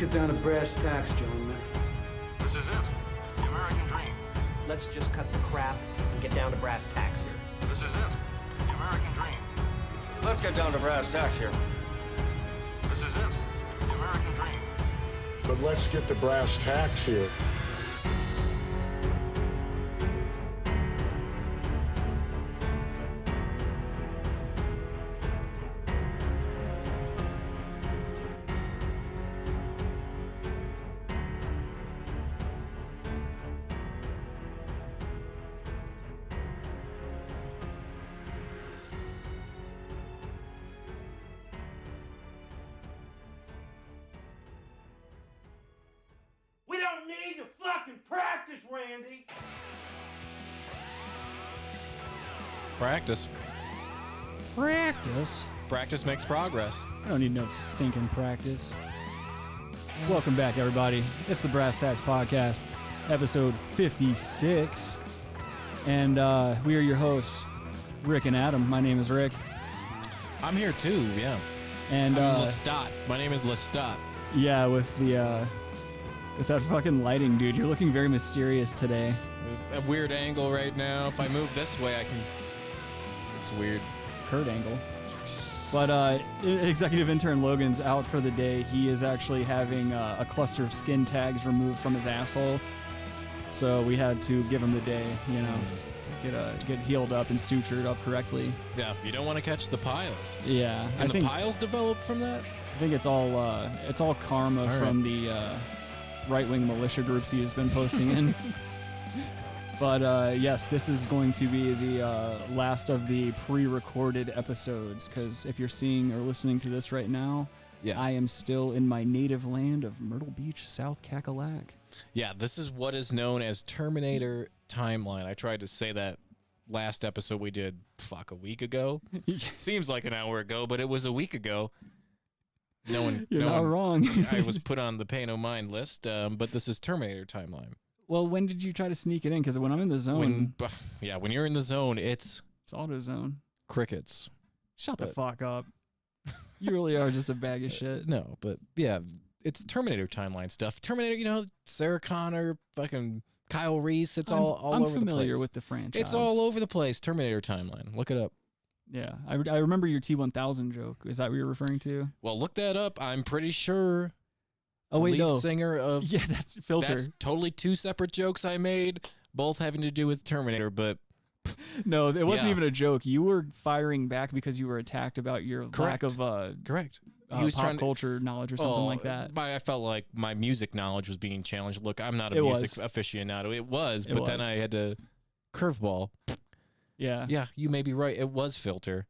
get down to brass tacks, gentlemen. This is it. The American dream. Let's just cut the crap and get down to brass tacks here. This is it. The American dream. Let's get down to brass tacks here. This is it. The American dream. But let's get to brass tacks here. Randy. Practice. Practice? Practice makes progress. I don't need no stinking practice. Welcome back, everybody. It's the Brass Tacks Podcast, episode 56. And we are your hosts, Rick and Adam. My name is Rick. I'm here too, yeah. And I'm Lestat. My name is Lestat. Yeah, with that fucking lighting, dude. You're looking very mysterious today. A weird angle right now. If I move this way, I can... It's weird. Kurt angle. But Executive Intern Logan's out for the day. He is actually having a cluster of skin tags removed from his asshole. So we had to give him the day, you know, get healed up and sutured up correctly. Yeah, you don't want to catch the piles. Yeah. Can the piles develop from that? I think it's all karma from the right-wing militia groups he has been posting in. But yes, this is going to be the last of the pre-recorded episodes, because if you're seeing or listening to this right now, yeah, I am still in my native land of Myrtle Beach, South Cackalack. Yeah, this is what is known as Terminator Timeline. I tried to say that last episode we did, a week ago. Seems like an hour ago, but it was a week ago. You're not wrong. I was put on the pay no mind list, but this is Terminator Timeline. Well, when did you try to sneak it in? Because when I'm in the zone... When you're in the zone, it's AutoZone. Crickets. Shut the fuck up. You really are just a bag of shit. No, but yeah, it's Terminator Timeline stuff. Terminator, Sarah Connor, fucking Kyle Reese, it's all over the place. I'm familiar with the franchise. It's all over the place, Terminator Timeline. Look it up. Yeah, I remember your T-1000 joke. Is that what you're referring to? Well, look that up. I'm pretty sure... Oh, wait, no. Singer of... Yeah, that's Filter. That's totally two separate jokes I made, both having to do with Terminator, but... No, it wasn't even a joke. You were firing back because you were attacked about your lack of correct pop culture knowledge or something like that. I felt like my music knowledge was being challenged. Look, I'm not a music aficionado. It was, but then I had to curveball. Yeah. Yeah, you may be right. It was Filter.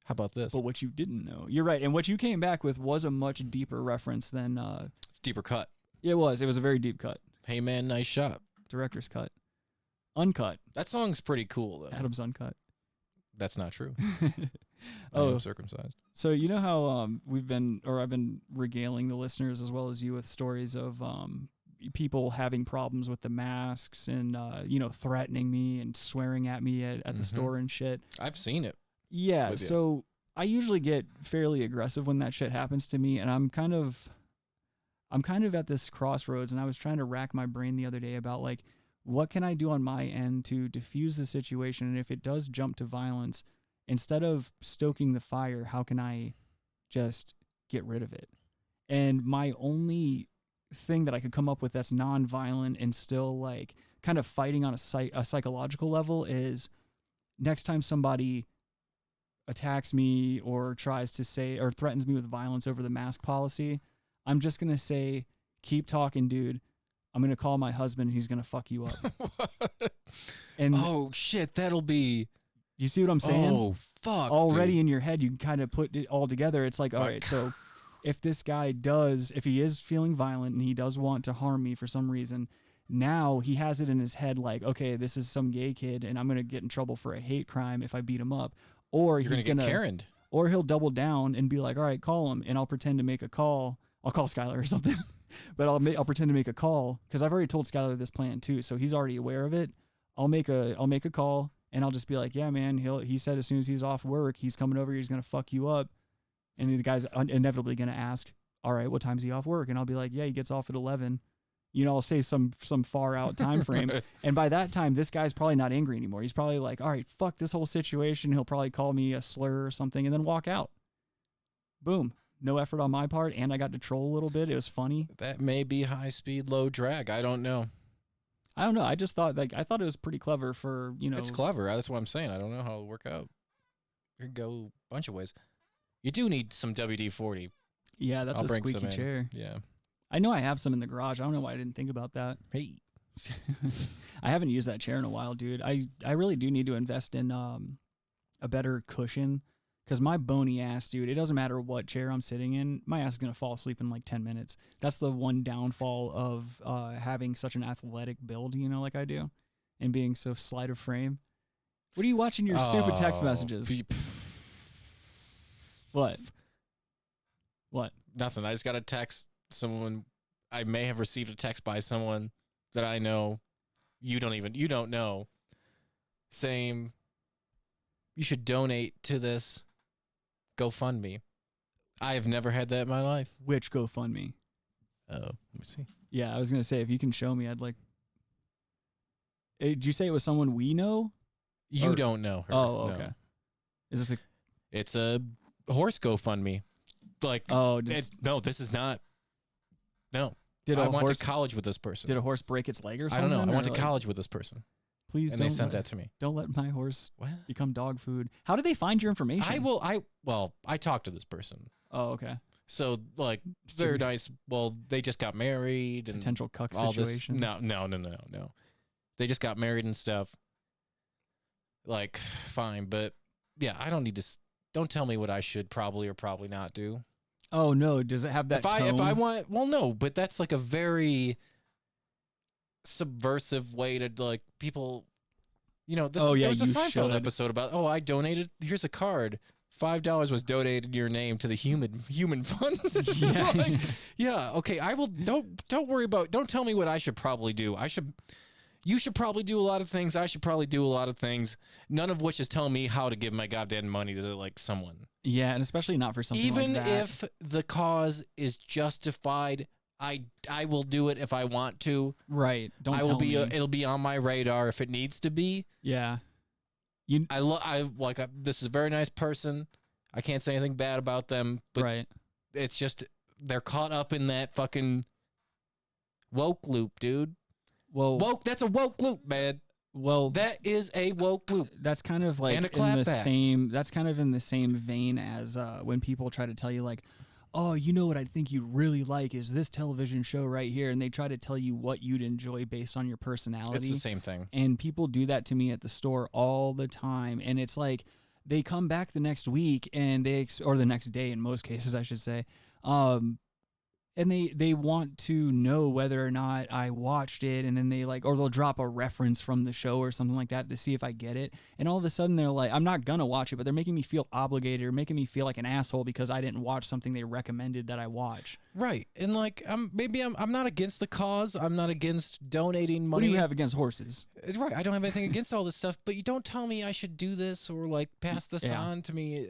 How about this? But what you didn't know. You're right. And what you came back with was a much deeper reference than... It's deeper cut. It was. It was a very deep cut. Hey, man, nice shot. Director's cut. Uncut. That song's pretty cool, though. Adam's uncut. That's not true. I'm circumcised. So you know how I've been regaling the listeners as well as you with stories of people having problems with the masks and, threatening me and swearing at me at the store and shit. I've seen it. Yeah, so I usually get fairly aggressive when that shit happens to me, and I'm kind of at this crossroads, and I was trying to rack my brain the other day about, like, what can I do on my end to diffuse the situation, and if it does jump to violence, instead of stoking the fire, how can I just get rid of it? And my only thing that I could come up with that's non-violent and still, like, kind of fighting on a psychological level is next time somebody attacks me or tries to say or threatens me with violence over the mask policy, I'm just going to say, keep talking, dude. I'm going to call my husband. He's going to fuck you up. And oh, shit. That'll be... You see what I'm saying? Oh, fuck. Already dude. In your head, you can kind of put it all together. It's like, all right, so if this guy if he is feeling violent and he does want to harm me for some reason, now he has it in his head like, okay, this is some gay kid and I'm going to get in trouble for a hate crime if I beat him up. Or he's going to get Karen'd. Or he'll double down and be like, all right, call him. And I'll pretend to make a call. I'll call Skylar or something. But I'll pretend to make a call because I've already told Skylar this plan too. So he's already aware of it. I'll make a call and I'll just be like, yeah, man, he said as soon as he's off work, he's coming over, he's going to fuck you up. And the guy's inevitably going to ask, all right, what time's he off work? And I'll be like, yeah, he gets off at 11. You know, I'll say some far out time frame. And by that time, this guy's probably not angry anymore. He's probably like, all right, fuck this whole situation. He'll probably call me a slur or something and then walk out. Boom. No effort on my part. And I got to troll a little bit. It was funny. That may be high speed, low drag. I don't know. I just thought I thought it was pretty clever for, you know. It's clever. That's what I'm saying. I don't know how it'll work out. It could go a bunch of ways. You do need some WD-40. Yeah, that's I'll a bring squeaky some in. chair. Yeah. I know I have some in the garage. I don't know why I didn't think about that. Hey. I haven't used that chair in a while, dude. I really do need to invest in a better cushion because my bony ass, dude, it doesn't matter what chair I'm sitting in, my ass is going to fall asleep in like 10 minutes. That's the one downfall of having such an athletic build, you know, like I do, and being so slight of frame. What are you watching your stupid text messages? What? Nothing. I just got a text. Someone, I may have received a text by someone that I know, you don't know, saying you should donate to this GoFundMe. I have never had that in my life. Which GoFundMe? Oh, let me see. Yeah, I was going to say, if you can show me, I'd like. Did you say it was someone we know? You don't know her. Oh, okay. No. Is this a... It's a horse GoFundMe. Like, no, this is not. No. I went to college with this person. Did a horse break its leg or I something? don't know. I went to college with this person. Please and don't. They sent that to me. Don't let my horse What? become dog food. How do they find your information? I talked to this person. Oh, okay. So, like, they're nice. Well, they just got married. And potential cuck all situation. This, no. They just got married and stuff. Like, fine. But, yeah, I don't need to. Don't tell me what I should probably or probably not do. Oh, no. Does it have that tone? If I want. Well, no. But that's like a very subversive way to, like, people. You know, there was a Seinfeld episode about, I donated. Here's a card. $5 was donated in your name to the human fund. Yeah. Like, yeah. Okay. I will. Don't worry about. Don't tell me what I should probably do. You should probably do a lot of things. I should probably do a lot of things. None of which is telling me how to give my goddamn money to like someone. Yeah, and especially not for something Even like that. if the cause is justified, I will do it if I want to. Right. Don't tell me. It'll be on my radar if it needs to be. Yeah. This is a very nice person. I can't say anything bad about them, but right. It's just they're caught up in that fucking woke loop, dude. Well, that's a woke loop, man. Well, that is a woke loop. That's kind of like that's kind of in the same vein as when people try to tell you like, oh, you know what I think you really like is this television show right here, and they try to tell you what you'd enjoy based on your personality. It's the same thing. And people do that to me at the store all the time, and it's like they come back the next week and or the next day in most cases, I should say, and they want to know whether or not I watched it, and then or they'll drop a reference from the show or something like that to see if I get it. And all of a sudden they're like, I'm not gonna watch it, but they're making me feel obligated or making me feel like an asshole because I didn't watch something they recommended that I watch. Right. And like I'm not against the cause. I'm not against donating money. What do you have against horses? It's right. I don't have anything against all this stuff, but you don't tell me I should do this or like pass this on to me.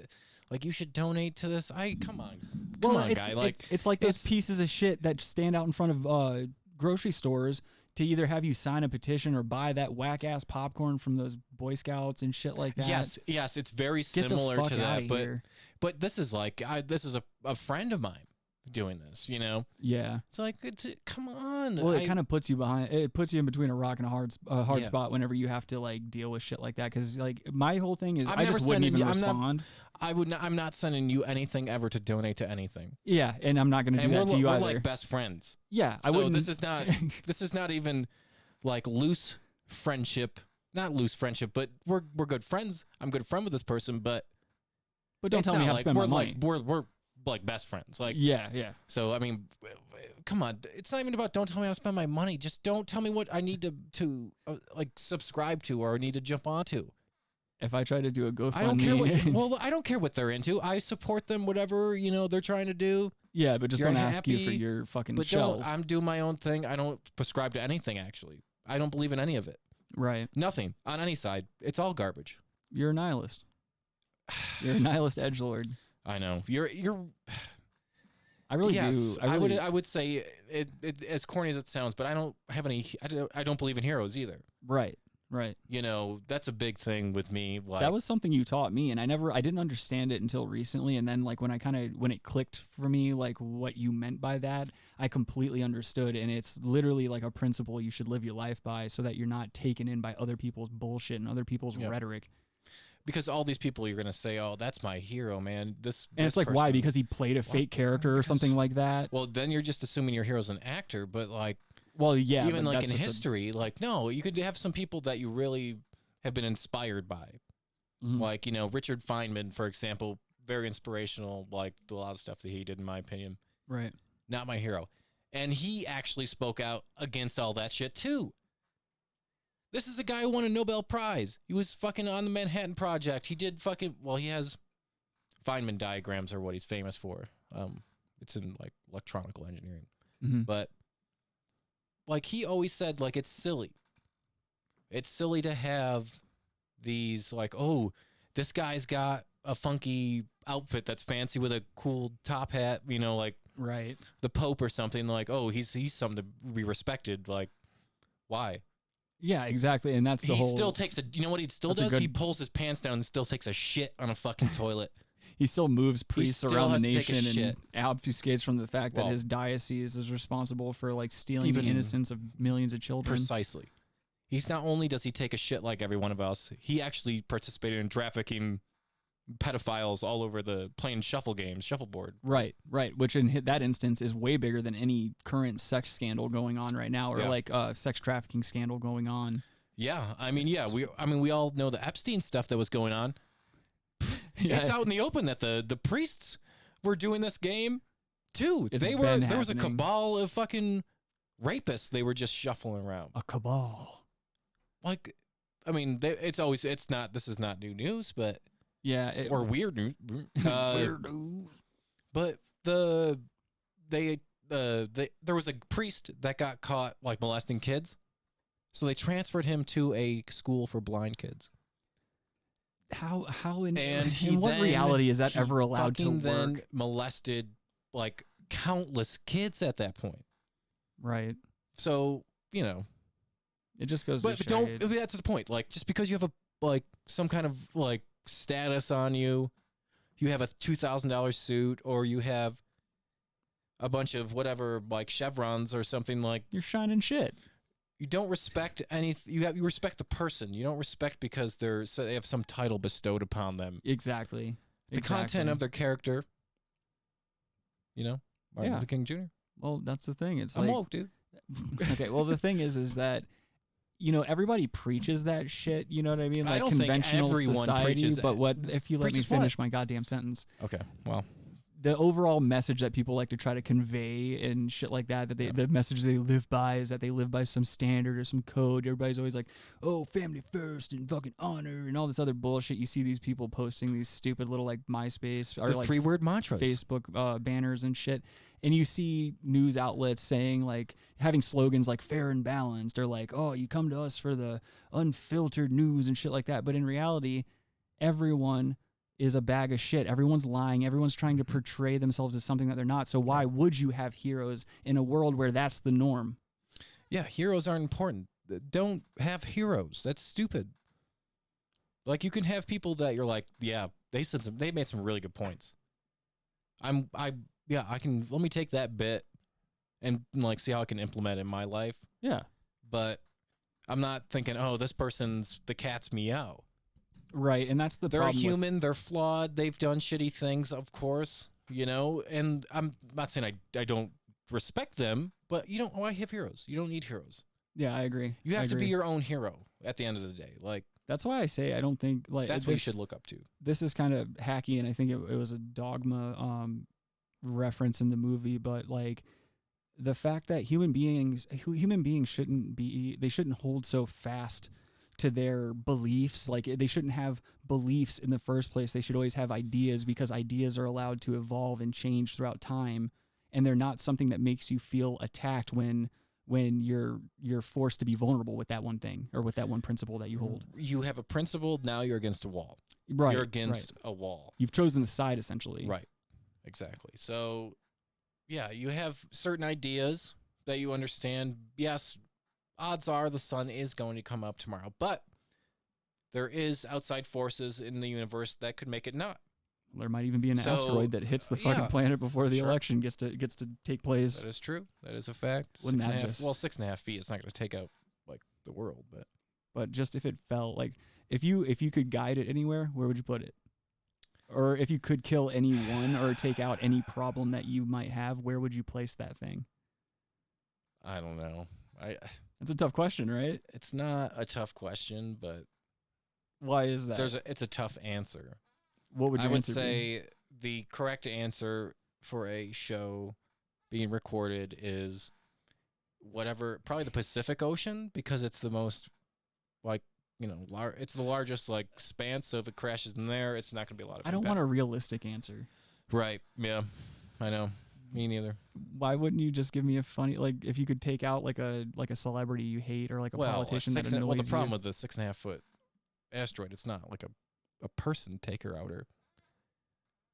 Like, you should donate to this. Come on, guy. It's like those pieces of shit that stand out in front of grocery stores to either have you sign a petition or buy that whack ass popcorn from those Boy Scouts and shit like that. Yes, it's very similar to that. But this is like this is a friend of mine doing this. You know. Yeah. It's like come on. Well, it kind of puts you in between a rock and a hard spot whenever you have to like deal with shit like that. Because like my whole thing is I just wouldn't even respond. I'm not sending you anything ever to donate to anything. Yeah, and I'm not going to do that to you either. We're like best friends. Yeah, I wouldn't. This is not even like loose friendship. Not loose friendship, but we're good friends. I'm a good friend with this person, but don't tell me how to spend my money. We're like best friends. Like yeah. So I mean, come on. It's not even about don't tell me how to spend my money. Just don't tell me what I need to like subscribe to or need to jump onto. If I try to do a GoFundMe, I don't care what they're into. I support them, whatever they're trying to do. Yeah, but just don't ask you for your fucking shells. I'm doing my own thing. I don't prescribe to anything. Actually, I don't believe in any of it. Right. Nothing on any side. It's all garbage. You're a nihilist. You're a nihilist edgelord. I know. You're. I really yes, do. I would say it as corny as it sounds, but I don't have any. I don't believe in heroes either. Right. You know, that's a big thing with me. Like, That was something you taught me, and I didn't understand it until recently. And then, like, when it clicked for me, like what you meant by that, I completely understood. And it's literally like a principle you should live your life by, so that you're not taken in by other people's bullshit and other people's rhetoric. because all these people you're gonna say, "Oh, that's my hero, man." And it's like, why? Because he played a fake character or something like that. Well, then you're just assuming your hero's an actor, but like. Well, yeah, even but like that's in just history, like no, you could have some people that you really have been inspired by, like Richard Feynman, for example, very inspirational. Like a lot of stuff that he did, in my opinion, right. not my hero, and he actually spoke out against all that shit too. This is a guy who won a Nobel Prize. He was fucking on the Manhattan Project. He did fucking he has Feynman diagrams are what he's famous for. It's in like electronical engineering, but. Like he always said, like it's silly. It's silly to have these like, oh, this guy's got a funky outfit that's fancy with a cool top hat, like right the Pope or something. Like, oh, he's something to be respected. Like, why? Yeah, exactly. And that's the whole. He still takes a. You know what he still does? He pulls his pants down and still takes a shit on a fucking toilet. He still moves priests still around the has to take a nation and shit. obfuscates from the fact that his diocese is responsible for like stealing Even- the innocence of millions of children. Precisely. He's not only does he take a shit like every one of us, he actually participated in trafficking pedophiles all over playing shuffleboard. Right. Which in that instance is way bigger than any current sex scandal going on right now, or like sex trafficking scandal going on. Yeah, we all know the Epstein stuff that was going on. It's out in the open that the priests were doing this game too. There was a cabal of fucking rapists. They were just shuffling around. A cabal. Like, I mean, this is not new news, but or weird news. Weird news. But there was a priest that got caught like molesting kids, so they transferred him to a school for blind kids. How in what then- reality is that he ever allowed to fucking then work? molested like countless kids at that point. Right. So It just goes but to don't. show That's the point. Like just because you have some kind of like status on you, you have a $2,000 suit, or you have a bunch of whatever like chevrons or something, like you're shining shit. you don't respect anything. You respect the person. You don't respect because they have some title bestowed upon them. Exactly. The content of their character. Martin Luther King Jr. Well, that's the thing. It's I'm like woke, dude. okay. Well, the thing is that everybody preaches that shit. You know what I mean? I Like don't think conventional everyone society. preaches But that. what if you let me Preaches what? finish my goddamn sentence? Okay, well, The overall message that people like to try to convey and shit like that the message they live by is that they live by some standard or some code. Everybody's always like, oh, family first and fucking honor and all this other bullshit. You see these people posting these stupid little like MySpace or the like 3-word mantras. Facebook banners and shit. And you see news outlets saying like having slogans like fair and balanced, or like, oh, you come to us for the unfiltered news and shit like that. But in reality, everyone is a bag of shit. Everyone's lying. Everyone's trying to portray themselves as something that they're not. So why would you have heroes in a world where that's the norm? Yeah, heroes aren't important. Don't have heroes. That's stupid. Like you can have people that you're like, yeah, they made some really good points. I can let me take that bit and like see how I can implement it in my life. Yeah. But I'm not thinking, oh, this person's the cat's meow. Right, and that's the They're a problem. human. They're flawed. They've done shitty things, of course, and I'm not saying I don't respect them, but why have heroes? You don't need heroes. Yeah, I agree. You have to be your own hero at the end of the day. Like that's why I say I don't think like that's what you should look up to. This is kind of hacky, and I think it was a Dogma reference in the movie, but like the fact that human beings shouldn't hold so fast to their beliefs. Like they shouldn't have beliefs in the first place. They should always have ideas, because ideas are allowed to evolve and change throughout time, and they're not something that makes you feel attacked when you're forced to be vulnerable with that one thing or with that one principle that you hold. You have a principle, now you're against a wall. Right. You're against a wall. You've chosen a side essentially. Right. Exactly. So, yeah, you have certain ideas that you understand. Yes, odds are the sun is going to come up tomorrow, but there is outside forces in the universe that could make it not. There might even be an So, asteroid that hits the fucking yeah, planet before the sure. election gets to take place. That is true. That is a fact. Wouldn't 6.5 that just- well, 6.5 feet. It's not going to take out like the world, but But just if it fell, like if you could guide it anywhere, where would you put it? Or if you could kill anyone or take out any problem that you might have, where would you place that thing? I don't know. That's a tough question, right? It's not a tough question, but Why is that? it's a tough answer. What would I your would answer be? say the correct answer for a show being recorded is whatever, probably the Pacific Ocean, because it's the most, like, you know, it's the largest, like, span, so if it crashes in there, it's not going to be a lot of I don't impact. want a realistic answer. Right, yeah, I know. Me neither. Why wouldn't you just give me a funny, like, if you could take out like a celebrity you hate or like a politician that annoys well, the problem you? with the 6.5 foot asteroid, it's not like a person taker outer.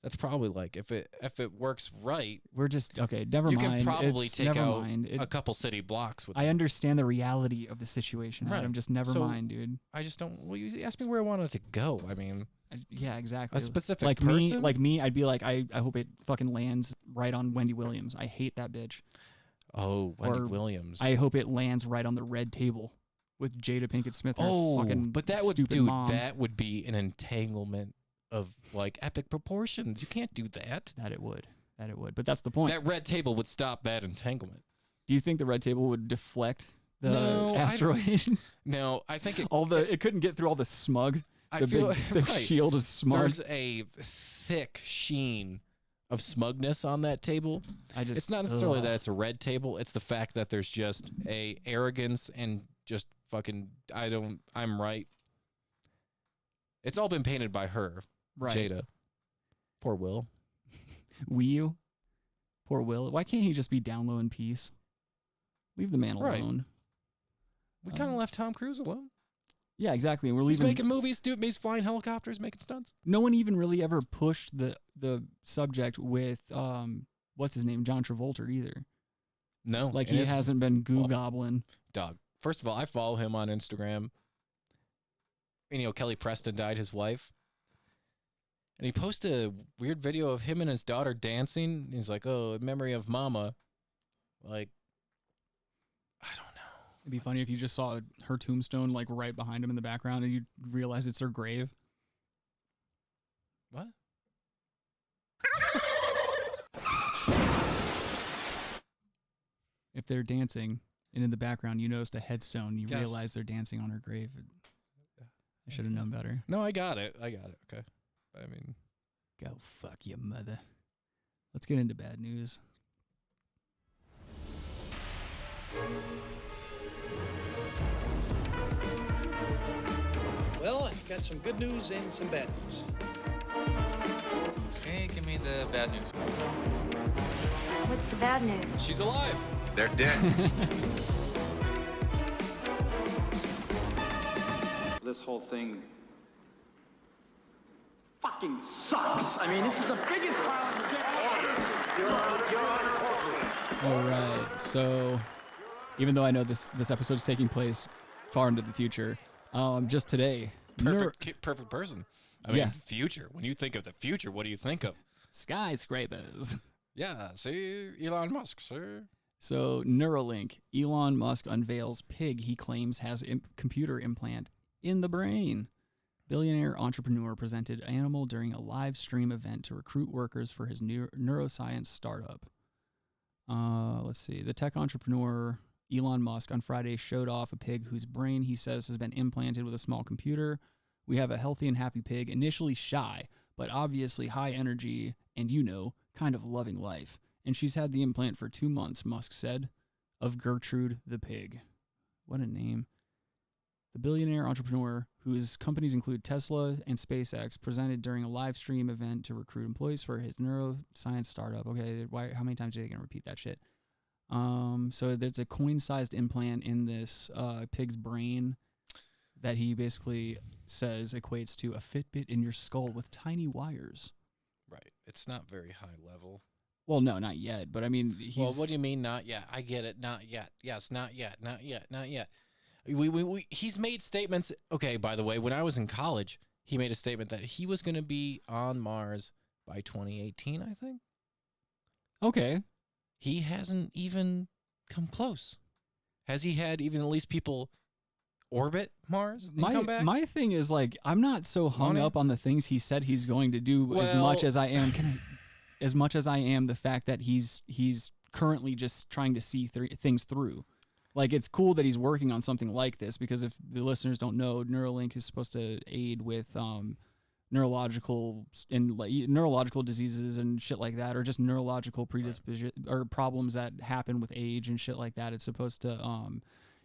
That's probably like if it works right, We're just okay. Never you mind. can probably It's, take never out mind. a couple city blocks with I it. understand the reality of the situation. Right. Adam, just never So- mind, dude. I just don't. Well, you asked me where I wanted to go. I mean, Yeah, exactly. a specific like person. me, I'd be like, I hope it fucking lands right on Wendy Williams. I hate that bitch. Oh, Wendy Or Williams. I hope it lands right on the red table with Jada Pinkett Smith. oh, fucking but that would, stupid dude, mom. that would be an entanglement of like epic proportions. You can't do that. That it would. But that's the point. That red table would stop that entanglement. Do you think the red table would deflect the No, I asteroid? No, I think it. It couldn't get through all the smug. I The feel big thick right. shield of smug. There's a thick sheen of smugness on that table. It's not necessarily that it's a red table. It's the fact that there's just a arrogance and just fucking I'm right. It's all been painted by her, right. Jada. Poor Will. Will. Poor Will. Why can't he just be down low in peace? Leave the man Right. alone. We kind of left Tom Cruise alone. Yeah, exactly. We're He's leaving. making movies, he's flying helicopters, making stunts. No one even really ever pushed the subject with what's his name, John Travolta either. No, Like and he his hasn't been goo goblin. dog. First of all, I follow him on Instagram. And, you know, Kelly Preston died, his wife. And he posted a weird video of him and his daughter dancing. He's like, oh, in memory of mama. Like, I don't know. It'd be funny if you just saw her tombstone like right behind him in the background and you realize it's her grave. What? If they're dancing and in the background you notice the headstone, you Yes. realize they're dancing on her grave. I should have known better. No, I got it. Okay. I mean, Go fuck your mother. Let's get into bad news. Well, I've got some good news and some bad news. Okay, give me the bad news. What's the bad news? she's alive. They're dead. This whole thing fucking sucks. I mean, this is the biggest pile of shit. All right. So, even though I know this episode's taking place far into the future, just today, Perfect person. I mean, Yeah. future. When you think of the future, what do you think of? skyscrapers. Yeah, see, Elon Musk, sir. So, Neuralink, Elon Musk unveils pig he claims has computer implant in the brain. Billionaire entrepreneur presented animal during a live stream event to recruit workers for his neuroscience startup. Let's see. The tech entrepreneur Elon Musk on Friday showed off a pig whose brain he says has been implanted with a small computer. We have a healthy and happy pig, initially shy, but obviously high energy and, kind of loving life. And she's had the implant for 2 months, Musk said, of Gertrude the pig. What a name. The billionaire entrepreneur, whose companies include Tesla and SpaceX, presented during a live stream event to recruit employees for his neuroscience startup. Okay, how many times are they going to repeat that shit? So there's a coin-sized implant in this pig's brain that he basically says equates to a Fitbit in your skull with tiny wires. Right. It's not very high level. Well, no, not yet. But I mean, he's. Well, what do you mean not yet? I get it. Not yet. Yes, not yet. Not yet. Not yet. He's made statements. Okay, by the way, when I was in college, he made a statement that he was going to be on Mars by 2018, I think. Okay. He hasn't even come close. Has he had even at least people orbit Mars and come back? My thing is, like, I'm not so hung up on the things he said he's going to do as much as I am. As much as I am the fact that he's currently just trying to see things through. Like, it's cool that he's working on something like this, because if the listeners don't know, Neuralink is supposed to aid with neurological diseases and shit like that, or just neurological predisposition or problems that happen with age and shit like that. It's supposed to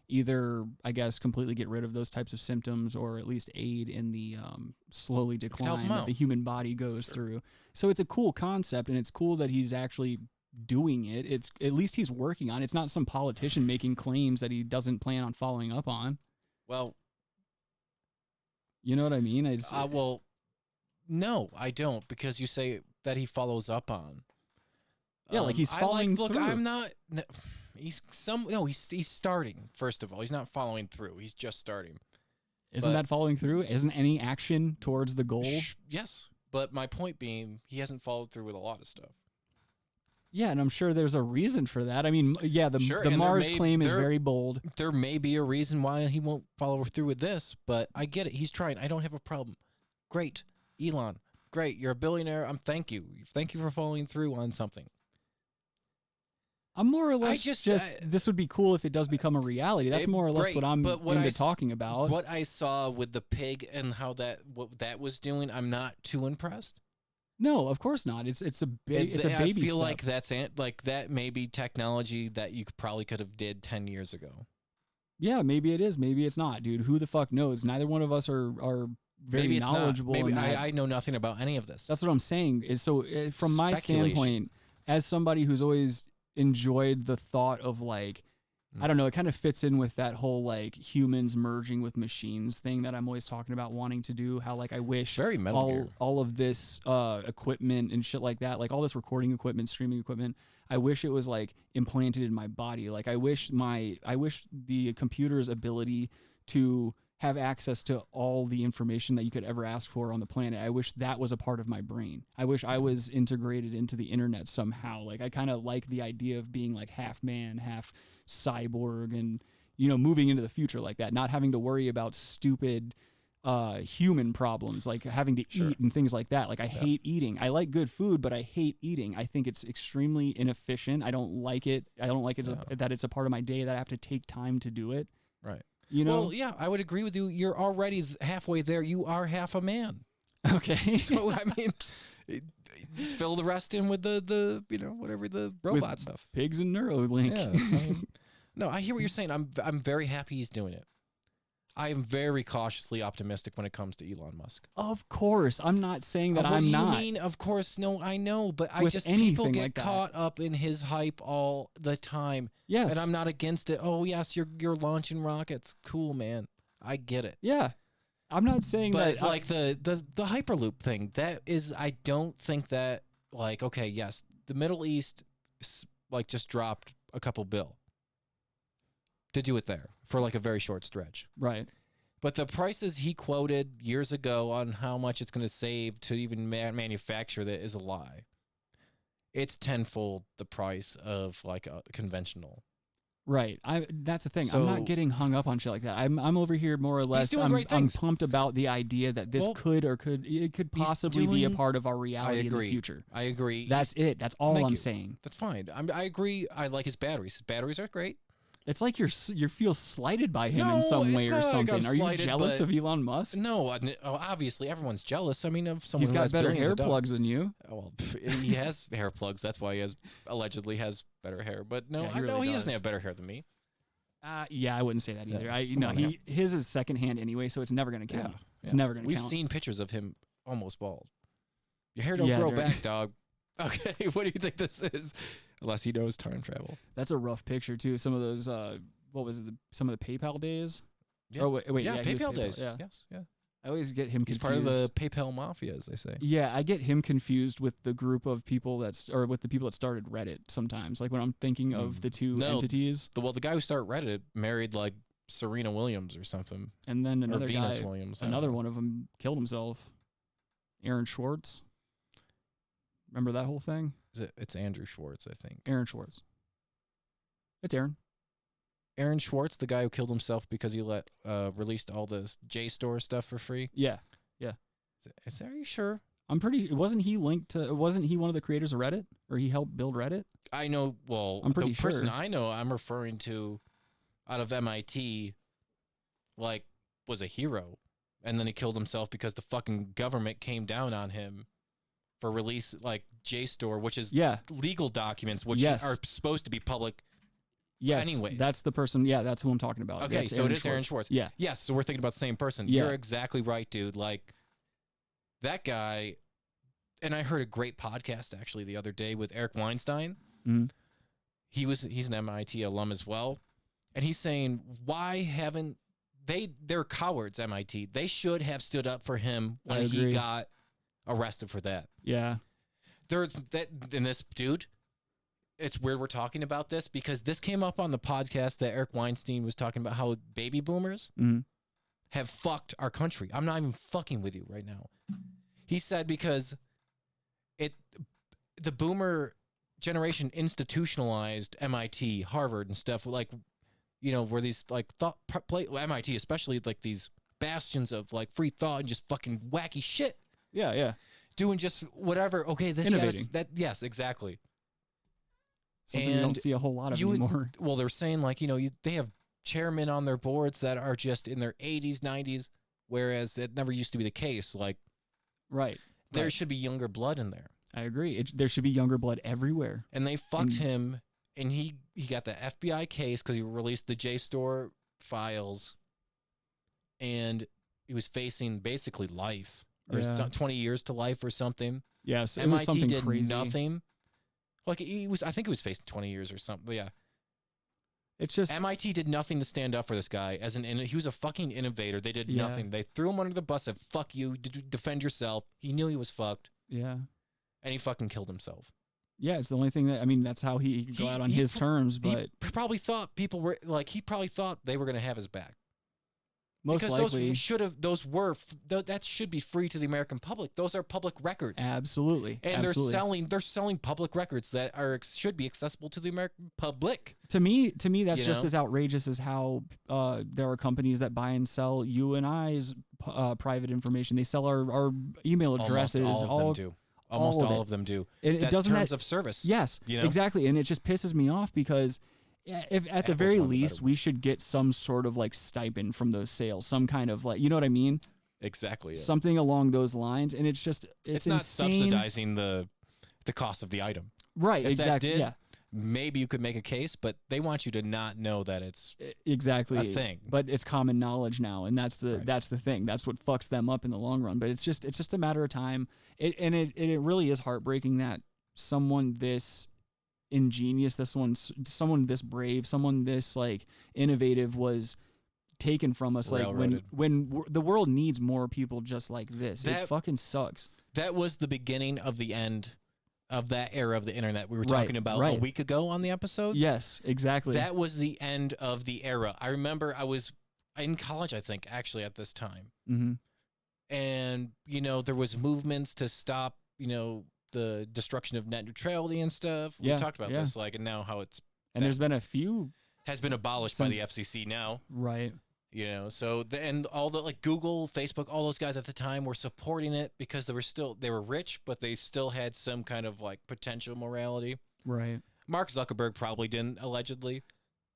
either, I guess, completely get rid of those types of symptoms, or at least aid in the slowly decline that the human body goes through. So it's a cool concept, and it's cool that he's actually doing it. It's at least he's working on it. It's not some politician making claims that he doesn't plan on following up on. Well, you know what I mean? Well, no, I don't, because you say that he follows up on. Yeah, like he's following through. Look, I'm not. No, he's starting. First of all, he's not following through. He's just starting. Isn't that following through? Isn't any action towards the goal? Yes, but my point being, he hasn't followed through with a lot of stuff. Yeah, and I'm sure there's a reason for that. I mean, yeah, the Mars claim is very bold. There may be a reason why he won't follow through with this, but I get it. He's trying. I don't have a problem. Great, Elon. Great, you're a billionaire. Thank you. Thank you for following through on something. I'm more or less just this would be cool if it does become a reality. That's more or less what I'm into talking about. What I saw with the pig and how what that was doing, I'm not too impressed. No, of course not. It's a baby. I feel step. like that may be technology that you probably could have did 10 years ago. Yeah, maybe it is. Maybe it's not, dude. Who the fuck knows? Neither one of us are very knowledgeable. Maybe I know nothing about any of this. That's what I'm saying. Is so from my standpoint, as somebody who's always enjoyed the thought of, like, I don't know, it kind of fits in with that whole, like, humans merging with machines thing that I'm always talking about wanting to do. How, like, I wish all of this equipment and shit like that, like all this recording equipment, streaming equipment, I wish it was, like, implanted in my body. Like, I wish the computer's ability to have access to all the information that you could ever ask for on the planet. I wish that was a part of my brain. I wish I was integrated into the internet somehow. Like, I kind of like the idea of being, like, half man, half cyborg, and, you know, moving into the future like that, not having to worry about stupid human problems, like having to eat and things like that. Like, I hate eating. I like good food, but I hate eating. I think it's extremely inefficient. I don't like it. I don't like it that it's a part of my day that I have to take time to do it. Right. You know? Well, yeah, I would agree with you. You're already halfway there. You are half a man. Okay. So, I mean, just fill the rest in with the you know, whatever the robot with stuff. Pigs and Neuralink. Yeah. No, I hear what you're saying. I'm very happy he's doing it. I am very cautiously optimistic when it comes to Elon Musk. Of course. I'm not saying that I'm not. What do you mean, of course? No, I know, but people get like caught up in his hype all the time. Yes. And I'm not against it. Oh, yes, you're launching rockets. Cool, man. I get it. Yeah. I'm not saying but that. Like the Hyperloop thing, that is, I don't think that, like, okay, yes, the Middle East, like, just dropped a couple bill to do it there for, like, a very short stretch. Right. But the prices he quoted years ago on how much it's going to save to even manufacture that is a lie. It's tenfold the price of, like, a conventional. Right. That's the thing. So, I'm not getting hung up on shit like that. I'm over here more or less. I'm pumped about the idea that this could possibly be a part of our reality in the future. I agree. That's it. That's all I'm saying. That's fine. I agree. I like his batteries. His batteries are great. It's like you feel slighted by him in some way or something. Are you jealous of Elon Musk? No, obviously everyone's jealous. I mean, of someone he's got who has better hair plugs than you. Oh, well, he has hair plugs. That's why he allegedly has better hair. But no, yeah, I know he doesn't have better hair than me. Yeah, I wouldn't say that either. His is secondhand anyway, so it's never going to count. Yeah, it's never going to count. We've seen pictures of him almost bald. Your hair don't grow back, dog. Okay, what do you think this is? Unless he knows time travel. That's a rough picture too. Some of those. What was it? Some of the PayPal days? Yeah. Oh, wait, yeah, PayPal days. Yeah. Yes, yeah. I always get him He's confused. part of the PayPal mafia, as they say. Yeah, I get him confused with the group of people with the people that started Reddit sometimes. Like when I'm thinking of the two entities. The guy who started Reddit married like Serena Williams or something. And then another Venus guy, Williams. another one of them killed himself. Aaron Schwartz. Remember that whole thing? It's Andrew Schwartz, I think. Aaron Schwartz. It's Aaron. Aaron Schwartz, the guy who killed himself because he released all the JSTOR stuff for free. Yeah. Are you sure? I'm pretty. Wasn't he one of the creators of Reddit, or he helped build Reddit? I know. Well, I'm pretty the person sure. I know, I'm referring to, out of MIT, like was a hero, and then he killed himself because the fucking government came down on him for release like JSTOR, which is legal documents, which are supposed to be public. Yes, anyways. That's the person. Yeah, that's who I'm talking about. Okay, so it is Aaron Schwartz. Yeah. Yes, so we're thinking about the same person. Yeah. You're exactly right, dude. Like, that guy, and I heard a great podcast, actually, the other day with Eric Weinstein. Mm-hmm. He's an MIT alum as well. And he's saying, why haven't they're cowards, MIT. They should have stood up for him when he got arrested for that. Yeah. And this dude, it's weird we're talking about this because this came up on the podcast that Eric Weinstein was talking about how baby boomers have fucked our country. I'm not even fucking with you right now. He said because the boomer generation institutionalized MIT, Harvard, and stuff like, where these like MIT especially, like these bastions of like free thought and just fucking wacky shit. Yeah. Doing just whatever. Okay, this innovating. Yes, exactly. Something you don't see a whole lot of anymore. Well, they're saying like, they have chairmen on their boards that are just in their 80s, 90s, whereas it never used to be the case. Like, there should be younger blood in there. I agree. There should be younger blood everywhere. And they fucked him, and he got the FBI case because he released the JSTOR files, and he was facing basically life, or 20 years to life or something. Yes, it MIT was something did crazy. nothing. Like I think he was facing 20 years or something. But yeah. It's just MIT did nothing to stand up for this guy. He was a fucking innovator. They did nothing. They threw him under the bus. Said "fuck you, defend yourself." He knew he was fucked. Yeah, and he fucking killed himself. Yeah, it's the only thing that's how he could go out on his terms. But he probably thought people were like he probably thought they were going to have his back. Most likely, that should be free to the American public. Those are public records. Absolutely, and they're selling public records that should be accessible to the American public. To me, that's just as outrageous as how there are companies that buy and sell you and I's private information. They sell our email addresses. Almost all of them do. That's terms of service. Yes, exactly, and it just pisses me off because. Yeah, if at the very least we should get some sort of like stipend from those sales, some kind of like, you know what I mean? Exactly. Yeah. Something along those lines, and it's not insane. Subsidizing the cost of the item. Right, if exactly. That did, maybe you could make a case, but they want you to not know that it's exactly a thing. But it's common knowledge now, and that's the thing. That's what fucks them up in the long run. But it's just a matter of time. It really is heartbreaking that someone this ingenious, someone this brave, someone this like innovative was taken from us. Like when the world needs more people just like this. It fucking sucks. That was the beginning of the end of that era of the internet we were talking about a week ago on the episode. Yes, exactly. That was the end of the era. I remember I was in college, I think, actually at this time. Mm-hmm. And there was movements to stop the destruction of net neutrality and stuff. We talked about this, like, and now how it's there's been a few has been abolished by the FCC now, right? So and all the like Google, Facebook, all those guys at the time were supporting it because they were rich, but they still had some kind of like potential morality. Right. Mark Zuckerberg probably didn't. Allegedly,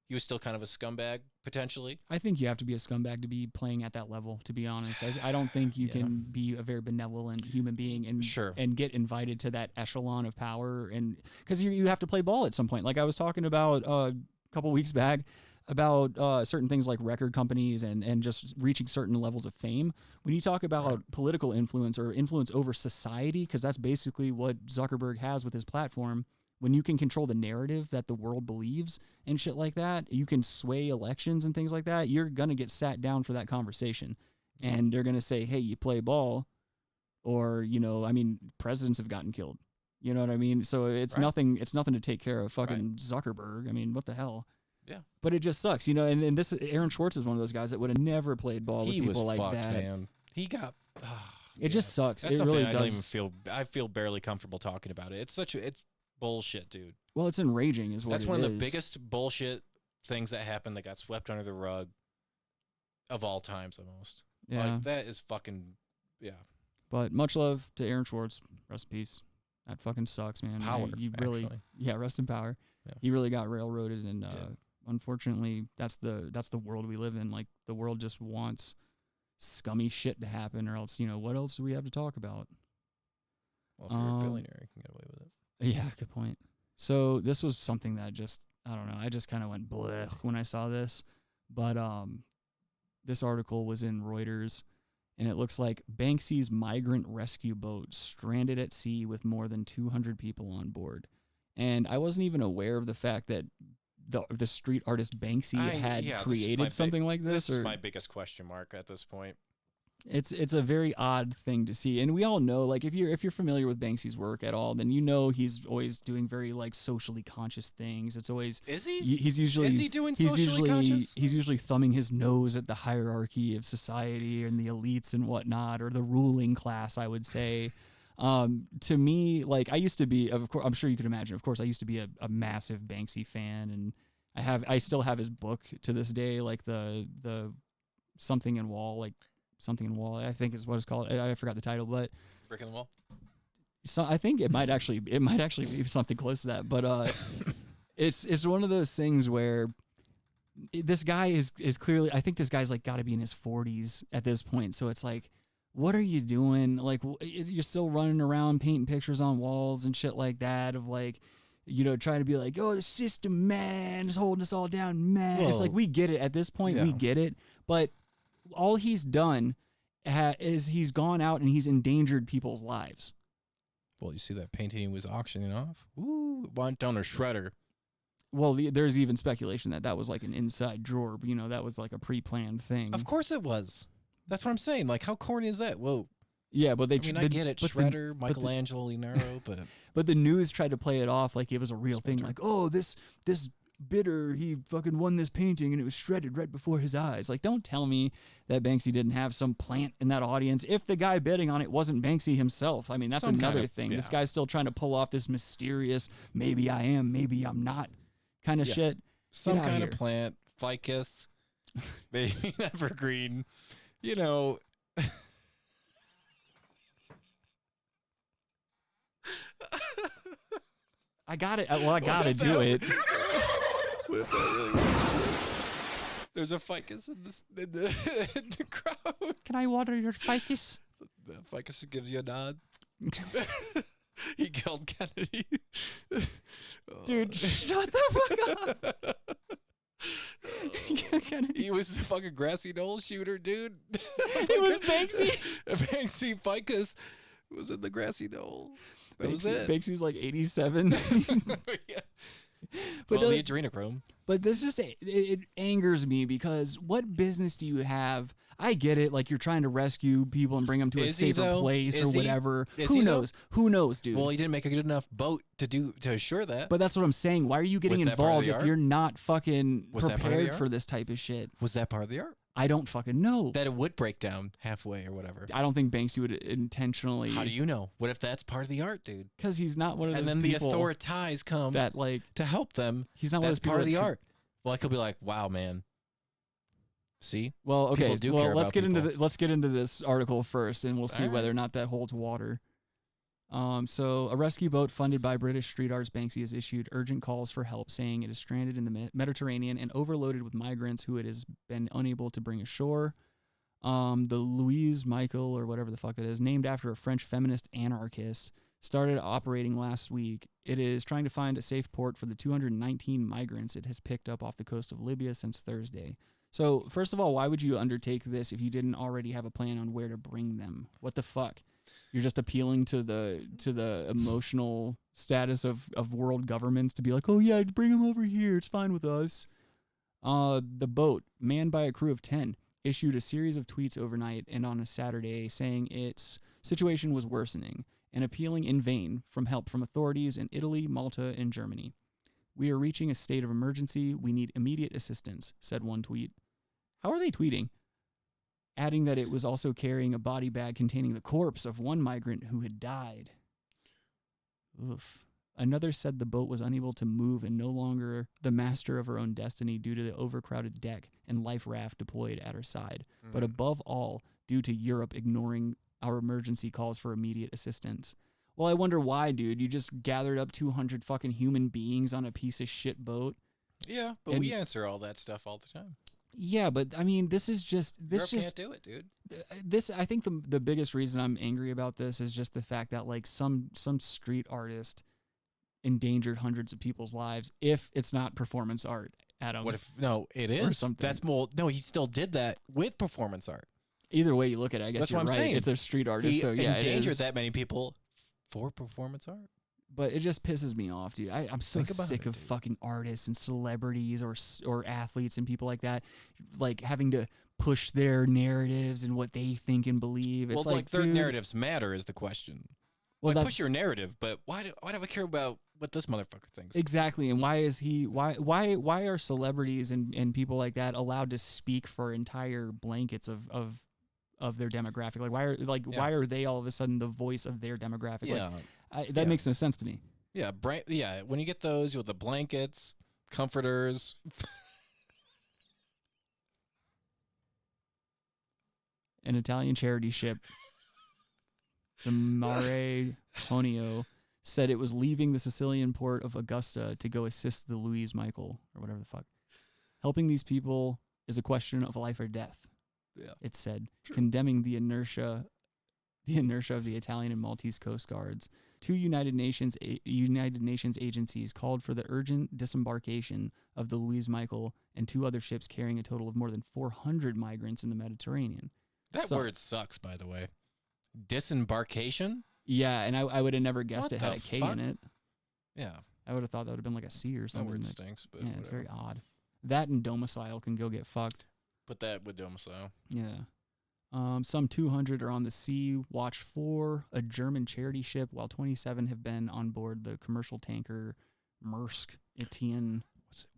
he was still kind of a scumbag potentially. I think you have to be a scumbag to be playing at that level, to be honest. I don't think you can be a very benevolent human being and get invited to that echelon of power, and because you have to play ball at some point. Like I was talking about a couple weeks back about certain things like record companies and just reaching certain levels of fame. When you talk about political influence or influence over society, because that's basically what Zuckerberg has with his platform. When you can control the narrative that the world believes and shit like that, you can sway elections and things like that, you're going to get sat down for that conversation. and they're gonna say, "Hey, you play ball," or I mean, presidents have gotten killed. You know what I mean? So it's nothing. It's nothing to take care of fucking Zuckerberg. I mean, what the hell? Yeah. But it just sucks, and this Aaron Schwartz is one of those guys that would have never played ball with people like fucked, that. Man. He got. It just sucks. That's it something really I does. don't even feel. I feel barely comfortable talking about it. It's bullshit, dude. Well, it's enraging, is what That's it one of is. the biggest bullshit things that happened that got swept under the rug of all times, almost. Yeah. Like, that is fucking. Yeah. But much love to Aaron Schwartz. Rest in peace. That fucking sucks, man. Power. He really, actually. rest in power. Yeah. He really got railroaded, and unfortunately, that's the world we live in. Like, the world just wants scummy shit to happen, or else, what else do we have to talk about? Well, if you're a billionaire, you can get away with it. Yeah, good point. So this was something that just, I don't know, I just kind of went blech when I saw this. But this article was in Reuters, and it looks like Banksy's migrant rescue boat stranded at sea with more than 200 people on board. And I wasn't even aware of the fact that the street artist Banksy had created something like this. This is my biggest question mark at this point. It's a very odd thing to see, and we all know, like, if you're familiar with Banksy's work at all, then he's always doing very like socially conscious things. It's always is he? He's usually is he doing socially conscious? He's usually thumbing his nose at the hierarchy of society and the elites and whatnot, or the ruling class, I would say. To me, like, I used to be, of course, I'm sure you could imagine. Of course, I used to be a massive Banksy fan, and I still have his book to this day, like the something in wall, I think is what it's called. I forgot the title, but Brick in the Wall. So I think it might actually be something close to that. But it's one of those things where this guy is clearly, I think this guy's like got to be in his 40s at this point. So it's like, what are you doing? Like, you're still running around painting pictures on walls and shit like that of like, trying to be like, oh, the system, man, is holding us all down, man. It's like, we get it at this point. We get it. But all he's done is he's gone out and he's endangered people's lives. Well, you see that painting he was auctioning off? Ooh, went down a shredder. Well, there's even speculation that was like an inside drawer. That was like a pre-planned thing. Of course it was. That's what I'm saying. Like, how corny is that? Whoa. Yeah, but I get it. Shredder, Michelangelo, Leonardo, but... But the news tried to play it off like it was a real thing. Like, oh, this bidder, he fucking won this painting and it was shredded right before his eyes. Like, don't tell me that Banksy didn't have some plant in that audience if the guy bidding on it wasn't Banksy himself. I mean, that's another thing. Yeah. This guy's still trying to pull off this mysterious, maybe I am, maybe I'm not kind of shit. Some kind of plant, ficus, maybe evergreen, I got it. Well, I got to do it. What if that really was true? There's a ficus in the crowd. Can I water your ficus? The ficus gives you a nod. He killed Kennedy. Dude, shut the fuck up. He was the fucking grassy knoll shooter, dude. It was Banksy. Banksy ficus was in the grassy knoll. That was it. Banksy's like 87. Yeah. But the adrenochrome. But this just it angers me because what business do you have? I get it, like you're trying to rescue people and bring them to a safer place or whatever. Who knows? Who knows, dude? Well, he didn't make a good enough boat to assure that. But that's what I'm saying. Why are you getting involved if you're not fucking prepared for this type of shit? Was that part of the art? I don't fucking know. That it would break down halfway or whatever. I don't think Banksy would intentionally. How do you know? What if that's part of the art, dude? Because he's not one of those people. And then the authorities come that like to help them. He's not one of those people part of the art. Well, I could be like, wow, man. See? Well, okay. Well, let's get into this article first, and we'll see whether or not that holds water. So a rescue boat funded by British street artist Banksy has issued urgent calls for help, saying it is stranded in the Mediterranean and overloaded with migrants who it has been unable to bring ashore. The Louise Michael, or whatever the fuck it is, named after a French feminist anarchist, started operating last week. It is trying to find a safe port for the 219 migrants it has picked up off the coast of Libya since Thursday. So, first of all, why would you undertake this if you didn't already have a plan on where to bring them? What the fuck? You're just appealing to the emotional status of world governments to be like, oh yeah, bring them over here. It's fine with us. The boat, manned by a crew of 10, issued a series of tweets overnight and on a Saturday saying its situation was worsening and appealing in vain for help from authorities in Italy, Malta, and Germany. "We are reaching a state of emergency. We need immediate assistance," said one tweet. How are they tweeting? Adding that it was also carrying a body bag containing the corpse of one migrant who had died. Oof. Another said the boat was unable to move and no longer the master of her own destiny due to the overcrowded deck and life raft deployed at her side. But above all, due to Europe ignoring our emergency calls for immediate assistance. Well, I wonder why, dude. You just gathered up 200 fucking human beings on a piece of shit boat. Yeah, but we answer all that stuff all the time. Yeah, but I mean, this Europe can't do it, dude. I think the biggest reason I'm angry about this is just the fact that like some street artist endangered hundreds of people's lives if it's not performance art, Adam. What if no, it is or something. That's more. No, he still did that with performance art. Either way you look at it, I guess That's you're what I'm right. saying. It's a street artist, He so yeah, endangered it is. that many people for performance art. But it just pisses me off, dude. I'm so Think about sick it, of dude. fucking artists and celebrities or athletes and people like that, like having to push their narratives and what they think and believe. It's Well, like their dude, narratives matter is the question. Well, Like, that's push your narrative, but why do I care about what this motherfucker thinks? exactly. And why is he? Why are celebrities and people like that allowed to speak for entire blankets of their demographic? Like why are they all of a sudden the voice of their demographic? Yeah. That makes no sense to me. Yeah, yeah. When you get those with the blankets, comforters. An Italian charity ship, the Mare Tonio, said it was leaving the Sicilian port of Augusta to go assist the Louise Michael, or whatever the fuck. Helping these people is a question of life or death, it said, condemning the inertia of the Italian and Maltese Coast Guards. Two United Nations agencies called for the urgent disembarkation of the Louise Michael and two other ships carrying a total of more than 400 migrants in the Mediterranean. That word sucks, by the way. Disembarkation? Yeah, and I would have never guessed What it had the a K fuck? in it. Yeah. I would have thought that would have been like a C or That something. word that- stinks, but yeah, whatever. it's very odd. That and domicile can go get fucked. Put that with domicile. Yeah. Some 200 are on the Sea Watch 4, a German charity ship, while 27 have been on board the commercial tanker Maersk Etienne.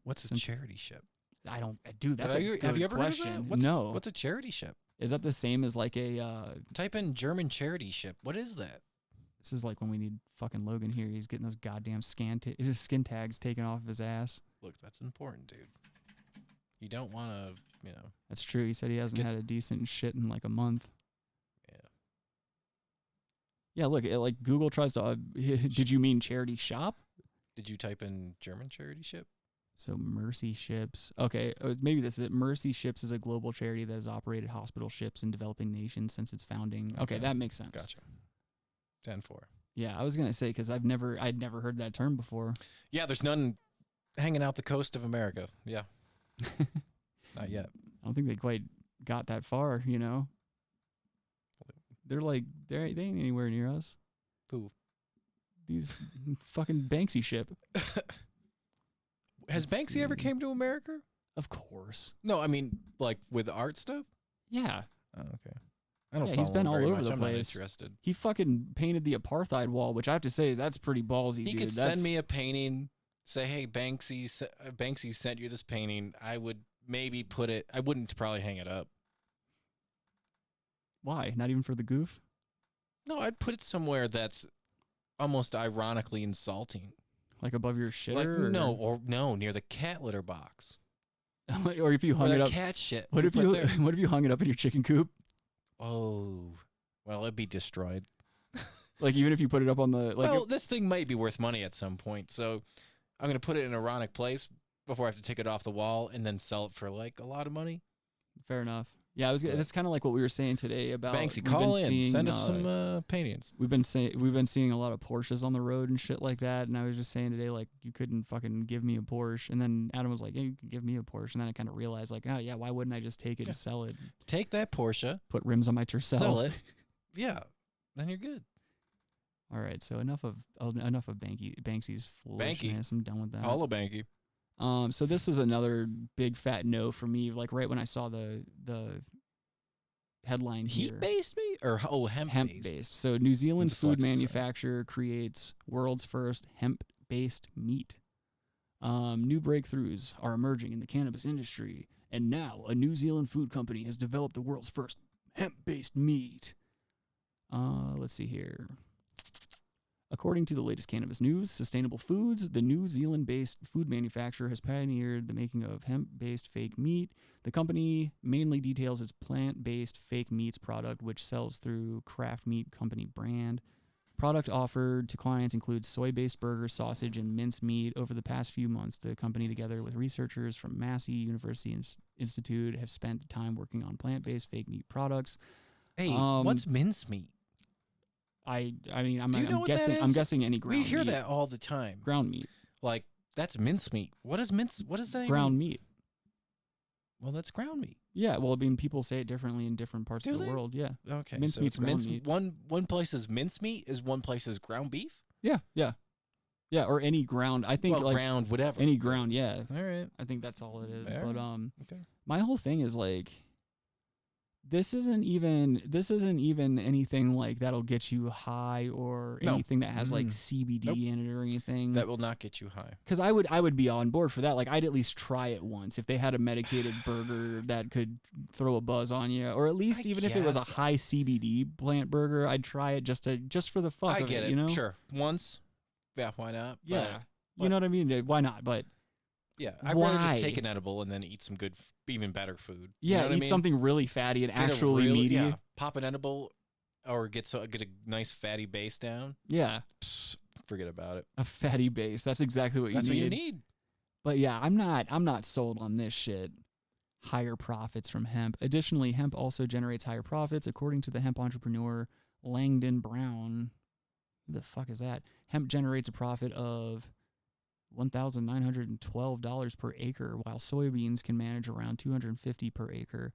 What's a charity ship? I don't, dude. That's have a you, good have you ever question. heard of that? No. What's a charity ship? Is that the same as like a? Type in German charity ship. What is that? This is like when we need fucking Logan here. He's getting those goddamn skin tags taken off of his ass. Look, that's important, dude. You don't want to, That's true. He said he hasn't had a decent shit in like a month. Yeah. Yeah, look, like Google tries to. Did you mean charity shop? Did you type in German charity ship? So Mercy Ships. Okay, maybe this is it. Mercy Ships is a global charity that has operated hospital ships in developing nations since its founding. Okay, that makes sense. Gotcha. 10-4. Yeah, I was gonna say because I'd never heard that term before. Yeah, there's none hanging out the coast of America. Yeah. Not yet. I don't think they quite got that far. You know. They're like they ain't anywhere near us. Who? These fucking Banksy ship. Has Banksy ever came to America? Of course. No, I mean like with art stuff. Yeah. Oh, okay. I don't. Yeah, he's follow been him all very over much. the I'm place. Not interested. He fucking painted the apartheid wall, which I have to say that's pretty ballsy, He dude. could send me a painting. Say, hey, Banksy sent you this painting. I would maybe put it. I wouldn't probably hang it up. Why? Not even for the goof? No, I'd put it somewhere that's almost ironically insulting. Like above your shitter? Like no, near the cat litter box. Or if you hung it up. Cat shit. What if you hung it up in your chicken coop? Oh, well, it'd be destroyed. Like even if you put it up on the well, this thing might be worth money at some point, so I'm gonna put it in an ironic place before I have to take it off the wall and then sell it for like a lot of money. Fair enough. Yeah, that's kind of like what we were saying today about Banksy. Call in, send us some paintings. We've been seeing a lot of Porsches on the road and shit like that, and I was just saying today like you couldn't fucking give me a Porsche, and then Adam was like, yeah, you could give me a Porsche, and then I kind of realized like, oh yeah, why wouldn't I just take it and sell it? Take that Porsche, put rims on my Tercel, sell it. Yeah, then you're good. All right, so enough of Banksy's foolishness. I'm done with that. All of Banky. So this is another big fat no for me. Like right when I saw the headline here. Heat-based meat or hemp-based? Hemp-based. So New Zealand food dyslexic, sorry. manufacturer creates world's first hemp-based meat. New breakthroughs are emerging in the cannabis industry, and now a New Zealand food company has developed the world's first hemp-based meat. Let's see here. According to the latest cannabis news, Sustainable Foods, the New Zealand-based food manufacturer, has pioneered the making of hemp-based fake meat. The company mainly details its plant-based fake meats product, which sells through Kraft Meat Company brand. Product offered to clients includes soy-based burgers, sausage, and minced meat. Over the past few months, the company, together with researchers from Massey University Institute, have spent time working on plant-based fake meat products. Hey, what's mincemeat? I mean, Do you know what that guessing. is? I'm guessing any ground. We hear meat. that all the time. Ground meat. Like, that's mincemeat. What is What is that? Ground meat. Well, that's ground meat. Yeah. Well, I mean, people say it differently in different parts Do of the they? world. Yeah. Okay. Mincemeat's so ground meat. One place is mincemeat, is one place is ground beef? Yeah. Yeah. Yeah. Or any ground. I think like ground, whatever. any ground. Yeah. All right. I think that's all it is. All But right. Okay. my whole thing is like, this isn't even anything like that'll get you high or No. anything that has like Mm. CBD Nope. in it or anything. That will not get you high. Because I would be on board for that. Like, I'd at least try it once if they had a medicated burger that could throw a buzz on you, or at least I even if it was a guess. high CBD plant burger, I'd try it just for the fuck I of get it. You know? Sure. Once. Yeah, why not? Yeah. But- You know what I mean? Why not? But Yeah, I'd rather Why? just take an edible and then eat some good, even better food. yeah, you know what I eat mean? something really fatty and Get a actually real- meaty. Yeah, pop an edible, or get a nice fatty base down. Yeah, Psst, forget about it. a fatty base. That's exactly what That's you need. what you need. But yeah, I'm not sold on this shit. Higher profits from hemp. Additionally, hemp also generates higher profits, according to the hemp entrepreneur Langdon Brown. Who the fuck is that? Hemp generates a profit of $1,912 per acre, while soybeans can manage around $250 per acre.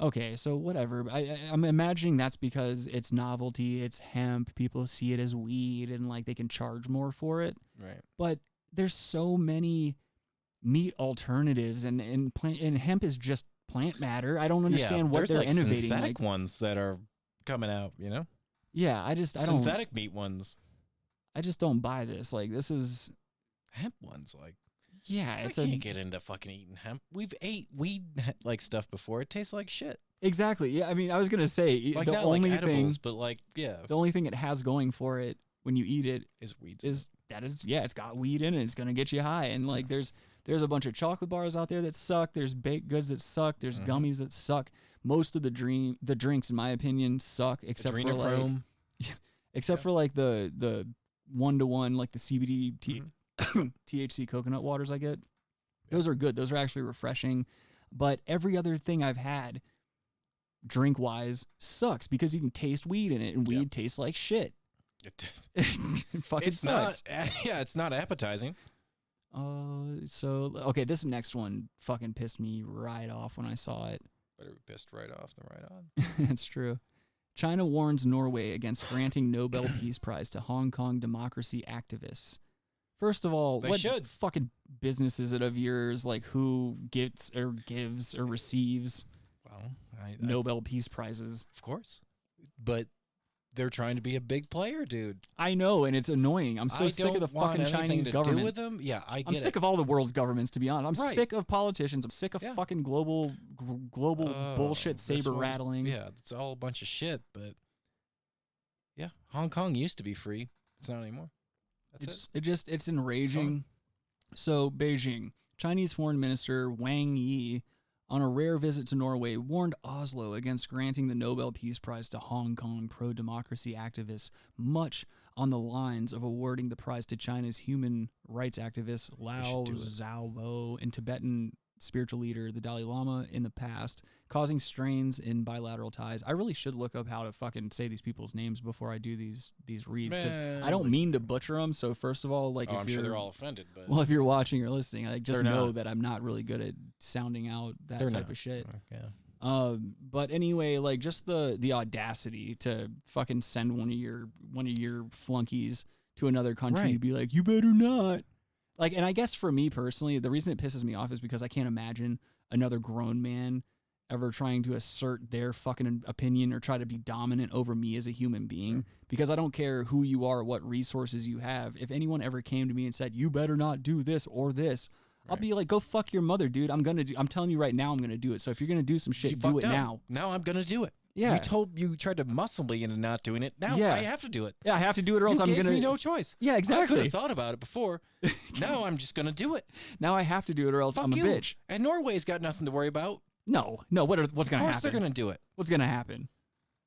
Okay, so whatever. I'm imagining that's because it's novelty, it's hemp, people see it as weed, and like they can charge more for it. Right. But there's so many meat alternatives, and hemp is just plant matter. I don't understand what there's they're like innovating. synthetic ones that are coming out, you know? Yeah, I don't. Synthetic meat ones. I just don't buy this. Like, this is. Hemp ones, like, Yeah, I can't get into fucking eating hemp. We've ate weed like stuff before. It tastes like shit. Exactly. Yeah, I mean, I was gonna say Like the not only like thing, edibles, but like the only thing it has going for it when you eat it is weed. it's got weed in it. It's gonna get you high, and like there's a bunch of chocolate bars out there that suck. There's baked goods that suck. There's gummies that suck. Most of the drinks, in my opinion, suck except for like Adrenochrome. for like the 1-to-1 like the CBD THC coconut waters I get. Those are good. Those are actually refreshing. But every other thing I've had drink wise sucks because you can taste weed in it, and weed tastes like shit. It fucking sucks. It's not appetizing. So okay, this next one fucking pissed me right off when I saw it. Better be pissed right off than right on. It's true. China warns Norway against granting Nobel Peace Prize to Hong Kong democracy activists. First of all, They what should. fucking business is it of yours, like who gets or gives or receives Well, Nobel Peace Prizes? Of course. But they're trying to be a big player, dude. I know, and it's annoying. I'm so I sick of the don't want fucking anything Chinese to government. do with them. Yeah, I get I'm sick it. of all the world's governments, to be honest. I'm Right. sick of politicians. I'm sick of fucking global bullshit This saber one's- rattling. Yeah, it's all a bunch of shit, but yeah, Hong Kong used to be free. It's not anymore. That's It's enraging. So Beijing, Chinese Foreign Minister Wang Yi, on a rare visit to Norway, warned Oslo against granting the Nobel Peace Prize to Hong Kong pro-democracy activists, much on the lines of awarding the prize to China's human rights activist Lao Xiaobo and Tibetan spiritual leader, the Dalai Lama, in the past, causing strains in bilateral ties. I really should look up how to fucking say these people's names before I do these reads, because I don't mean to butcher them. So first of all, like, if I'm you're, sure they're all offended, but well, if you're watching or listening, like, just They're know not. that I'm not really good at sounding out that They're type not. of shit. Yeah. But anyway, like, just the audacity to fucking send one of your flunkies to another country Right. and be like, you better not. Like, and I guess for me personally, the reason it pisses me off is because I can't imagine another grown man ever trying to assert their fucking opinion or try to be dominant over me as a human being, because I don't care who you are, what resources you have. If anyone ever came to me and said, you better not do this or this, I'll be like, go fuck your mother, dude. I'm telling you right now, I'm going to do it. So if you're going to do some shit, do it now. Now I'm going to do it. Yeah. You tried to muscle me into not doing it. Now I have to do it. Yeah, I have to do it or else I'm going to. You gave me no choice. Yeah, exactly. I could have thought about it before. Now I'm just going to do it. Now I have to do it or else Fuck I'm a you. bitch. And Norway's got nothing to worry about. No. What's going to happen? Of course they're going to do it. What's going to happen?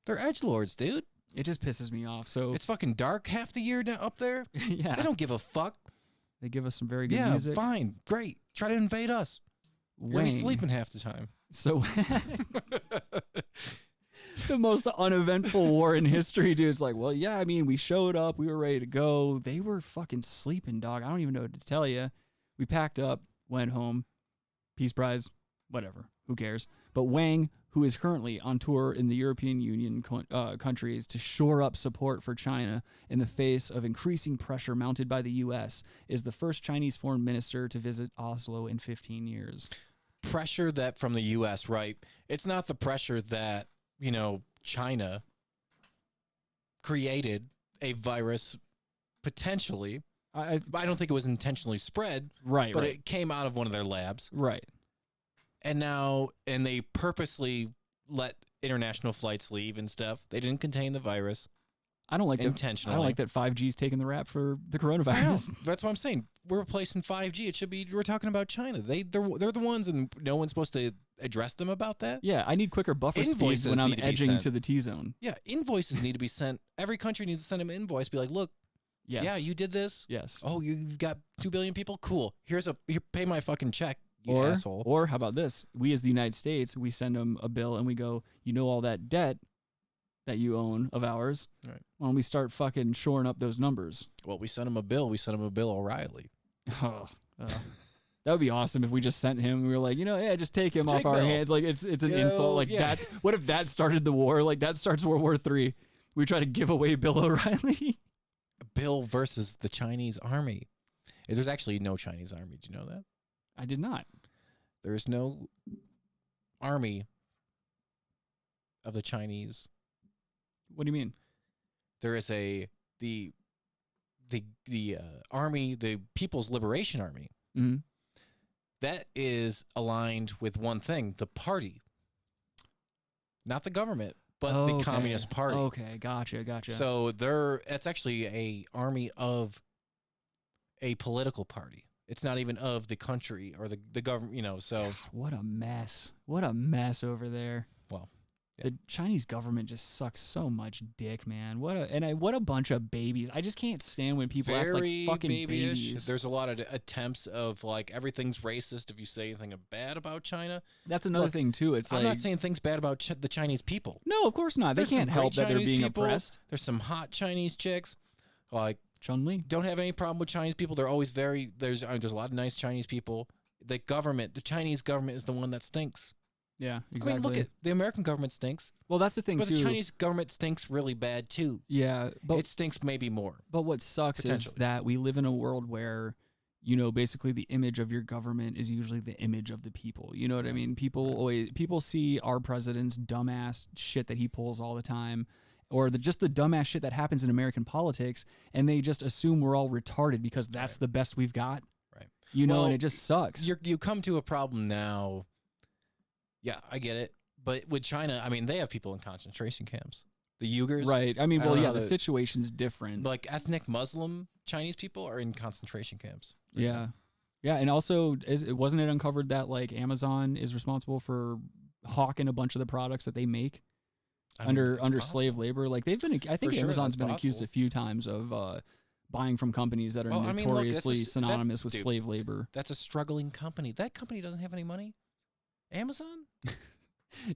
They're edgelords, dude. It just pisses me off. So it's fucking dark half the year up there. Yeah. They don't give a fuck. They give us some very good music. Yeah, fine. Great. Try to invade us. You're gonna be sleeping half the time. So the most uneventful war in history, dude. It's like, well, yeah, I mean, we showed up. We were ready to go. They were fucking sleeping, dog. I don't even know what to tell you. We packed up, went home. Peace Prize, whatever. Who cares? But Wang, who is currently on tour in the European Union countries to shore up support for China in the face of increasing pressure mounted by the U.S., is the first Chinese foreign minister to visit Oslo in 15 years. Pressure that from the U.S., right? It's not the pressure that, China created a virus potentially. I don't think it was intentionally spread. Right, but it came out of one of their labs. Right. And they purposely let international flights leave and stuff. They didn't contain the virus. I don't like intentionally. I don't like that 5G's taking the rap for the coronavirus. That's what I'm saying. We're replacing 5G. It should be. We're talking about China. They're the ones, and no one's supposed to address them about that. Yeah, I need quicker buffer speeds when I'm edging to the T zone. Yeah, invoices need to be sent. Every country needs to send them an invoice. Be like, look, yes, yeah, you did this. Yes. Oh, you've got 2 billion people. Cool. Here, pay my fucking check. You or, asshole. Or how about this? We as the United States, we send them a bill and we go, all that debt that you own of ours. Right. Why don't we start fucking shoring up those numbers? Well, we sent him a bill. We sent him a Bill O'Reilly. That would be awesome if we just sent him. We were like, just take him off our hands. Like it's an insult. Like that. What if that started the war? Like that starts World War III. We try to give away Bill O'Reilly. Bill versus the Chinese army. There's actually no Chinese army. Do you know that? I did not. There is no army of the Chinese. What do you mean? There is the army, the People's Liberation Army. Mm-hmm. That is aligned with one thing: the party, not the government, but the Communist Party. Okay, gotcha. So that's actually a army of a political party. It's not even of the country or the government, so. God, what a mess. What a mess over there. Well, yeah. The Chinese government just sucks so much dick, man. What a bunch of babies. I just can't stand when people act like fucking babies. There's a lot of attempts of like everything's racist if you say anything bad about China. That's another thing too. I'm not saying things bad about the Chinese people. No, of course not. They can't help that they're being oppressed. There's some hot Chinese chicks, like Chun-Li. Don't have any problem with Chinese people. They're always there's a lot of nice Chinese people. The Chinese government is the one that stinks. Yeah, exactly. I mean, look at the American government stinks. Well, that's the thing but too. The Chinese government stinks really bad too. Yeah, but it stinks maybe more. But what sucks is that we live in a world where, basically the image of your government is usually the image of the people. You know what I mean? People see our president's dumbass shit that he pulls all the time, or just the dumbass shit that happens in American politics, and they just assume we're all retarded because that's the best we've got. Right. And it just sucks. You come to a problem now. Yeah, I get it. But with China, I mean, they have people in concentration camps. The Uyghurs. Right. I mean, the situation's different. Like ethnic Muslim Chinese people are in concentration camps. Right now. Yeah, and also, wasn't it uncovered that like Amazon is responsible for hawking a bunch of the products that they make under slave labor? Like they've been, I think Amazon's been accused a few times of buying from companies that are notoriously synonymous with slave labor. That's a struggling company. That company doesn't have any money. Amazon?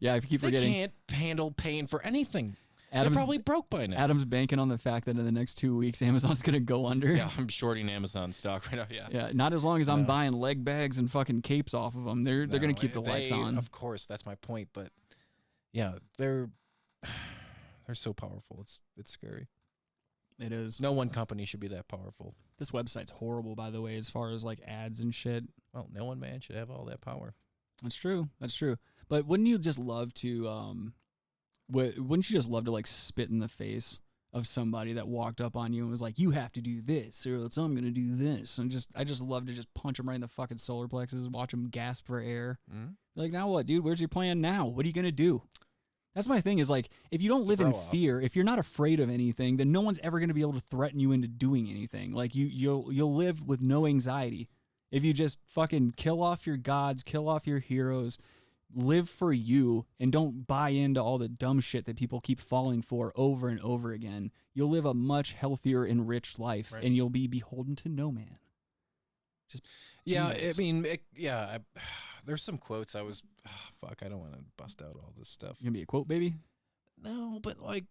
Yeah, if you keep forgetting. They can't handle paying for anything. They're probably broke by now. Adam's banking on the fact that in the next 2 weeks, Amazon's going to go under. Yeah, I'm shorting Amazon stock right now, yeah. Yeah, not as long as I'm buying leg bags and fucking capes off of them. They're going to keep the lights on. Of course, that's my point. But, yeah, they're so powerful. It's scary. It is. No one company should be that powerful. This website's horrible, by the way, as far as like ads and shit. Well, no one man should have all that power. That's true. But wouldn't you just love to wouldn't you just love to like spit in the face of somebody that walked up on you and was like, you have to do this, or else I'm gonna do this, and I just love to just punch them right in the fucking solar plexus, watch them gasp for air. Like, now what, dude? Where's your plan now? What are you gonna do? That's my thing, is like, if you don't live in fear, if you're not afraid of anything, then no one's ever going to be able to threaten you into doing anything. Like, you'll live with no anxiety. If you just fucking kill off your gods, kill off your heroes, live for you, and don't buy into all the dumb shit that people keep falling for over and over again, you'll live a much healthier, enriched life, and you'll be beholden to no man. Just Jesus. I mean, there's some quotes I was, fuck, I don't want to bust out all this stuff. You gonna be a quote baby? No, but like,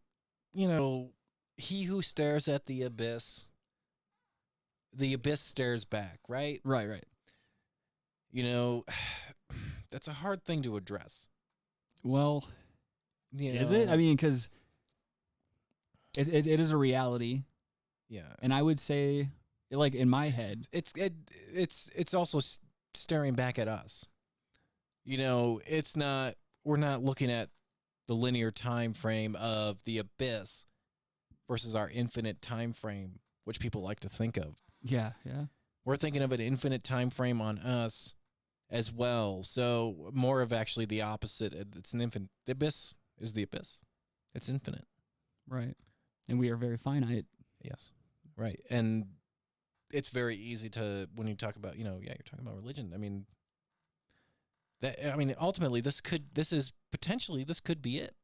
he who stares at the abyss stares back, right? Right. That's a hard thing to address. Well, is it? I mean, because it is a reality. Yeah. And I would say, like, in my head, it's also staring back at us. We're not looking at the linear time frame of the abyss versus our infinite time frame, which people like to think of. Yeah. We're thinking of an infinite time frame on us as well. So more of actually the opposite. It's an infinite. The abyss is the abyss. It's infinite. Right. And we are very finite. Yes. Right. And it's very easy to, when you talk about, you're talking about religion. I mean, ultimately, this could be it.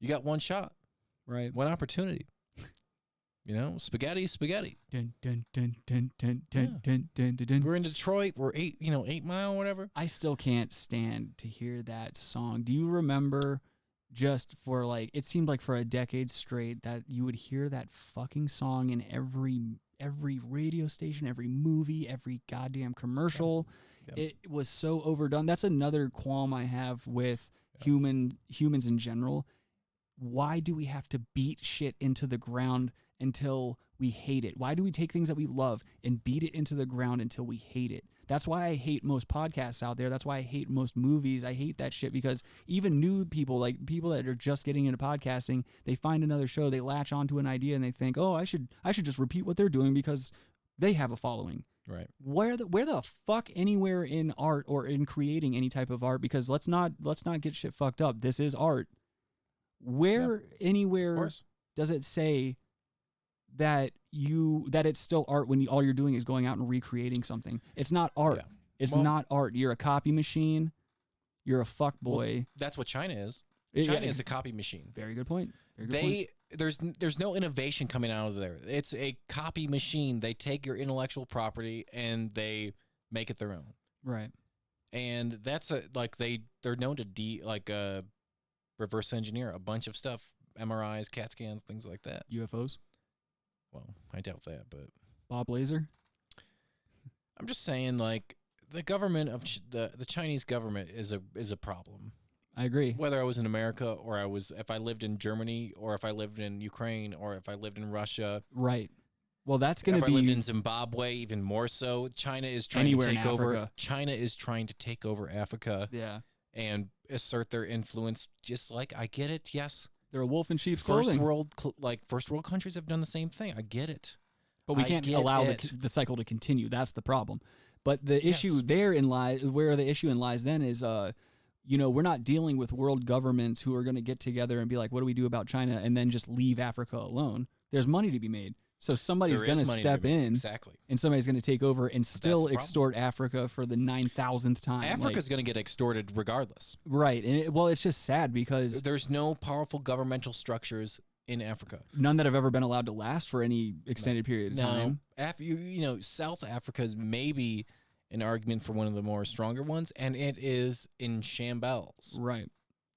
You got one shot, right? One opportunity. Spaghetti. Dun, dun, dun, dun, dun, dun, dun, dun, dun, dun. We're in Detroit. We're 8 Mile, whatever. I still can't stand to hear that song. Do you remember, just for like, it seemed like for a decade straight, that you would hear that fucking song in every radio station, every movie, every goddamn commercial. Yeah. It was so overdone. That's another qualm I have with humans in general. Why do we have to beat shit into the ground until we hate it? Why do we take things that we love and beat it into the ground until we hate it? That's why I hate most podcasts out there. That's why I hate most movies. I hate that shit, because even new people, like people that are just getting into podcasting, they find another show, they latch onto an idea, and they think, oh, I should just repeat what they're doing because they have a following. Right. Where the fuck anywhere in art or in creating any type of art, because let's not get shit fucked up. This is art. Where anywhere does it say that it's still art when all you're doing is going out and recreating something? It's not art. Yeah. It's not art. You're a copy machine. You're a fuck boy. Well, that's what China is. China is a copy machine. Very good point. Point. There's no innovation coming out of there. It's a copy machine. They take your intellectual property and they make it their own. Right. And that's they're known to reverse engineer a bunch of stuff, MRIs, CAT scans, things like that. UFOs. Well, I doubt that, but Bob Lazar. I'm just saying, like, the government of the Chinese government is a problem. I agree. Whether I was in America or if I lived in Germany or if I lived in Ukraine or if I lived in Russia. Right. Well, that's going to be. If I lived in Zimbabwe, even more so. China is trying to take over. China is trying to take over Africa. Yeah. And assert their influence. Just like, I get it. Yes. They're a wolf in sheep's clothing. First world countries have done the same thing. I get it. But we can't allow the cycle to continue. That's the problem. But the issue therein lies, where the issue lies then is, we're not dealing with world governments who are going to get together and be like, what do we do about China? And then just leave Africa alone. There's money to be made. So somebody's going to step in. Exactly. And somebody's going to take over and still extort Africa for the 9,000th time. Africa's going to get extorted regardless. Right. And it's just sad because there's no powerful governmental structures in Africa. None that have ever been allowed to last for any extended period of time. South Africa is maybe an argument for one of the more stronger ones, and it is in shambles. Right.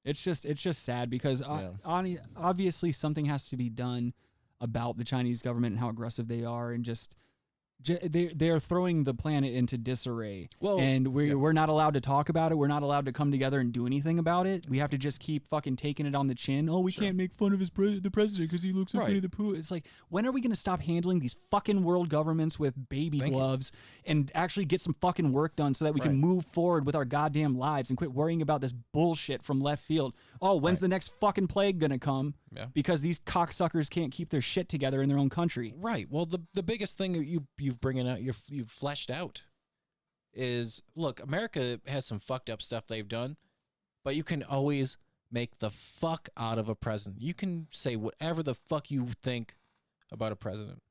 It's just sad because obviously something has to be done about the Chinese government and how aggressive they are, and just They're throwing the planet into disarray. Well, and we're not allowed to talk about it. We're not allowed to come together and do anything about it. We have to just keep fucking taking it on the chin. Oh, we can't make fun of the president because he looks like Winnie the Pooh. It's like, when are we going to stop handling these fucking world governments with baby gloves and actually get some fucking work done so that we can move forward with our goddamn lives and quit worrying about this bullshit from left field? Oh, when's the next fucking plague going to come? Yeah. Because these cocksuckers can't keep their shit together in their own country. Right. Well, the biggest thing you've bringing out, you've fleshed out, is, look, America has some fucked up stuff they've done, but you can always make the fuck out of a president. You can say whatever the fuck you think about a president.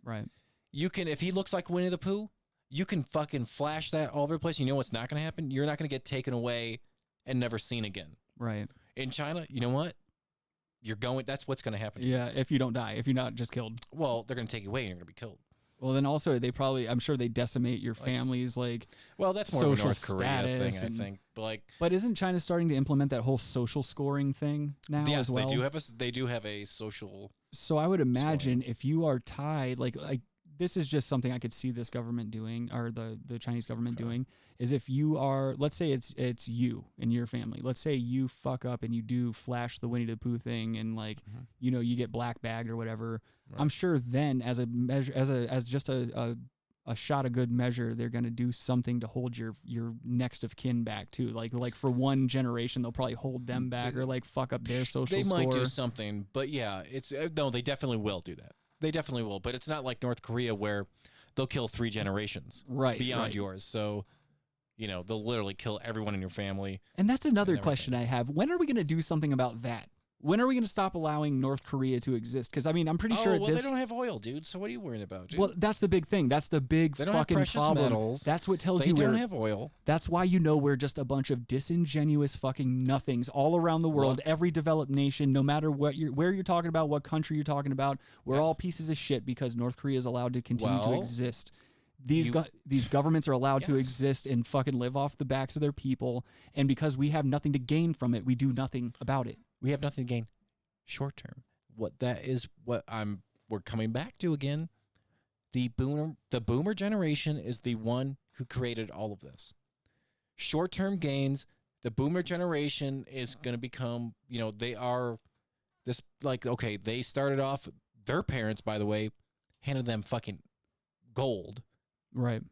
Right. You can, if he looks like Winnie the Pooh, you can fucking flash that all over the place. You know what's not going to happen? You're not going to get taken away and never seen again. Right. In China, you know what? That's what's going to happen. Yeah, if you don't die, if you're not just killed. Well, they're going to take you away and you're going to be killed. Well, then also I'm sure they decimate your family's well, that's more social of a North Korea thing, status I think. But isn't China starting to implement that whole social scoring thing now as well? Yes, they do have a social. So I would imagine if you are tied, like this is just something I could see this government doing, or the Chinese government doing, is if you are, let's say it's you and your family. Let's say you fuck up and you do flash the Winnie the Pooh thing and you get black bagged or whatever. Right. I'm sure then as a measure, as just a shot of good measure, they're going to do something to hold your next of kin back too. Like for one generation, they'll probably hold them back or fuck up their social score. They might do something, but yeah, no, they definitely will do that. They definitely will, but it's not like North Korea where they'll kill 3 generations beyond yours. So, they'll literally kill everyone in your family. And that's another question I have. When are we going to do something about that? When are we going to stop allowing North Korea to exist? Because, I'm pretty sure they don't have oil, dude. So what are you worrying about, dude? Well, that's the big thing. That's the big fucking problem. Metals. That's what tells they don't have oil. That's why we're just a bunch of disingenuous fucking nothings all around the world. Look, every developed nation, no matter where you're talking about, what country you're talking about, we're all pieces of shit because North Korea is allowed to continue to exist. These governments are allowed to exist and fucking live off the backs of their people, and because we have nothing to gain from it, we do nothing about it. We have nothing to gain. Short term. We're coming back to again. The boomer generation is the one who created all of this. Short term gains. The boomer generation is going to become, they are this they started off, their parents, by the way, handed them fucking gold. Right.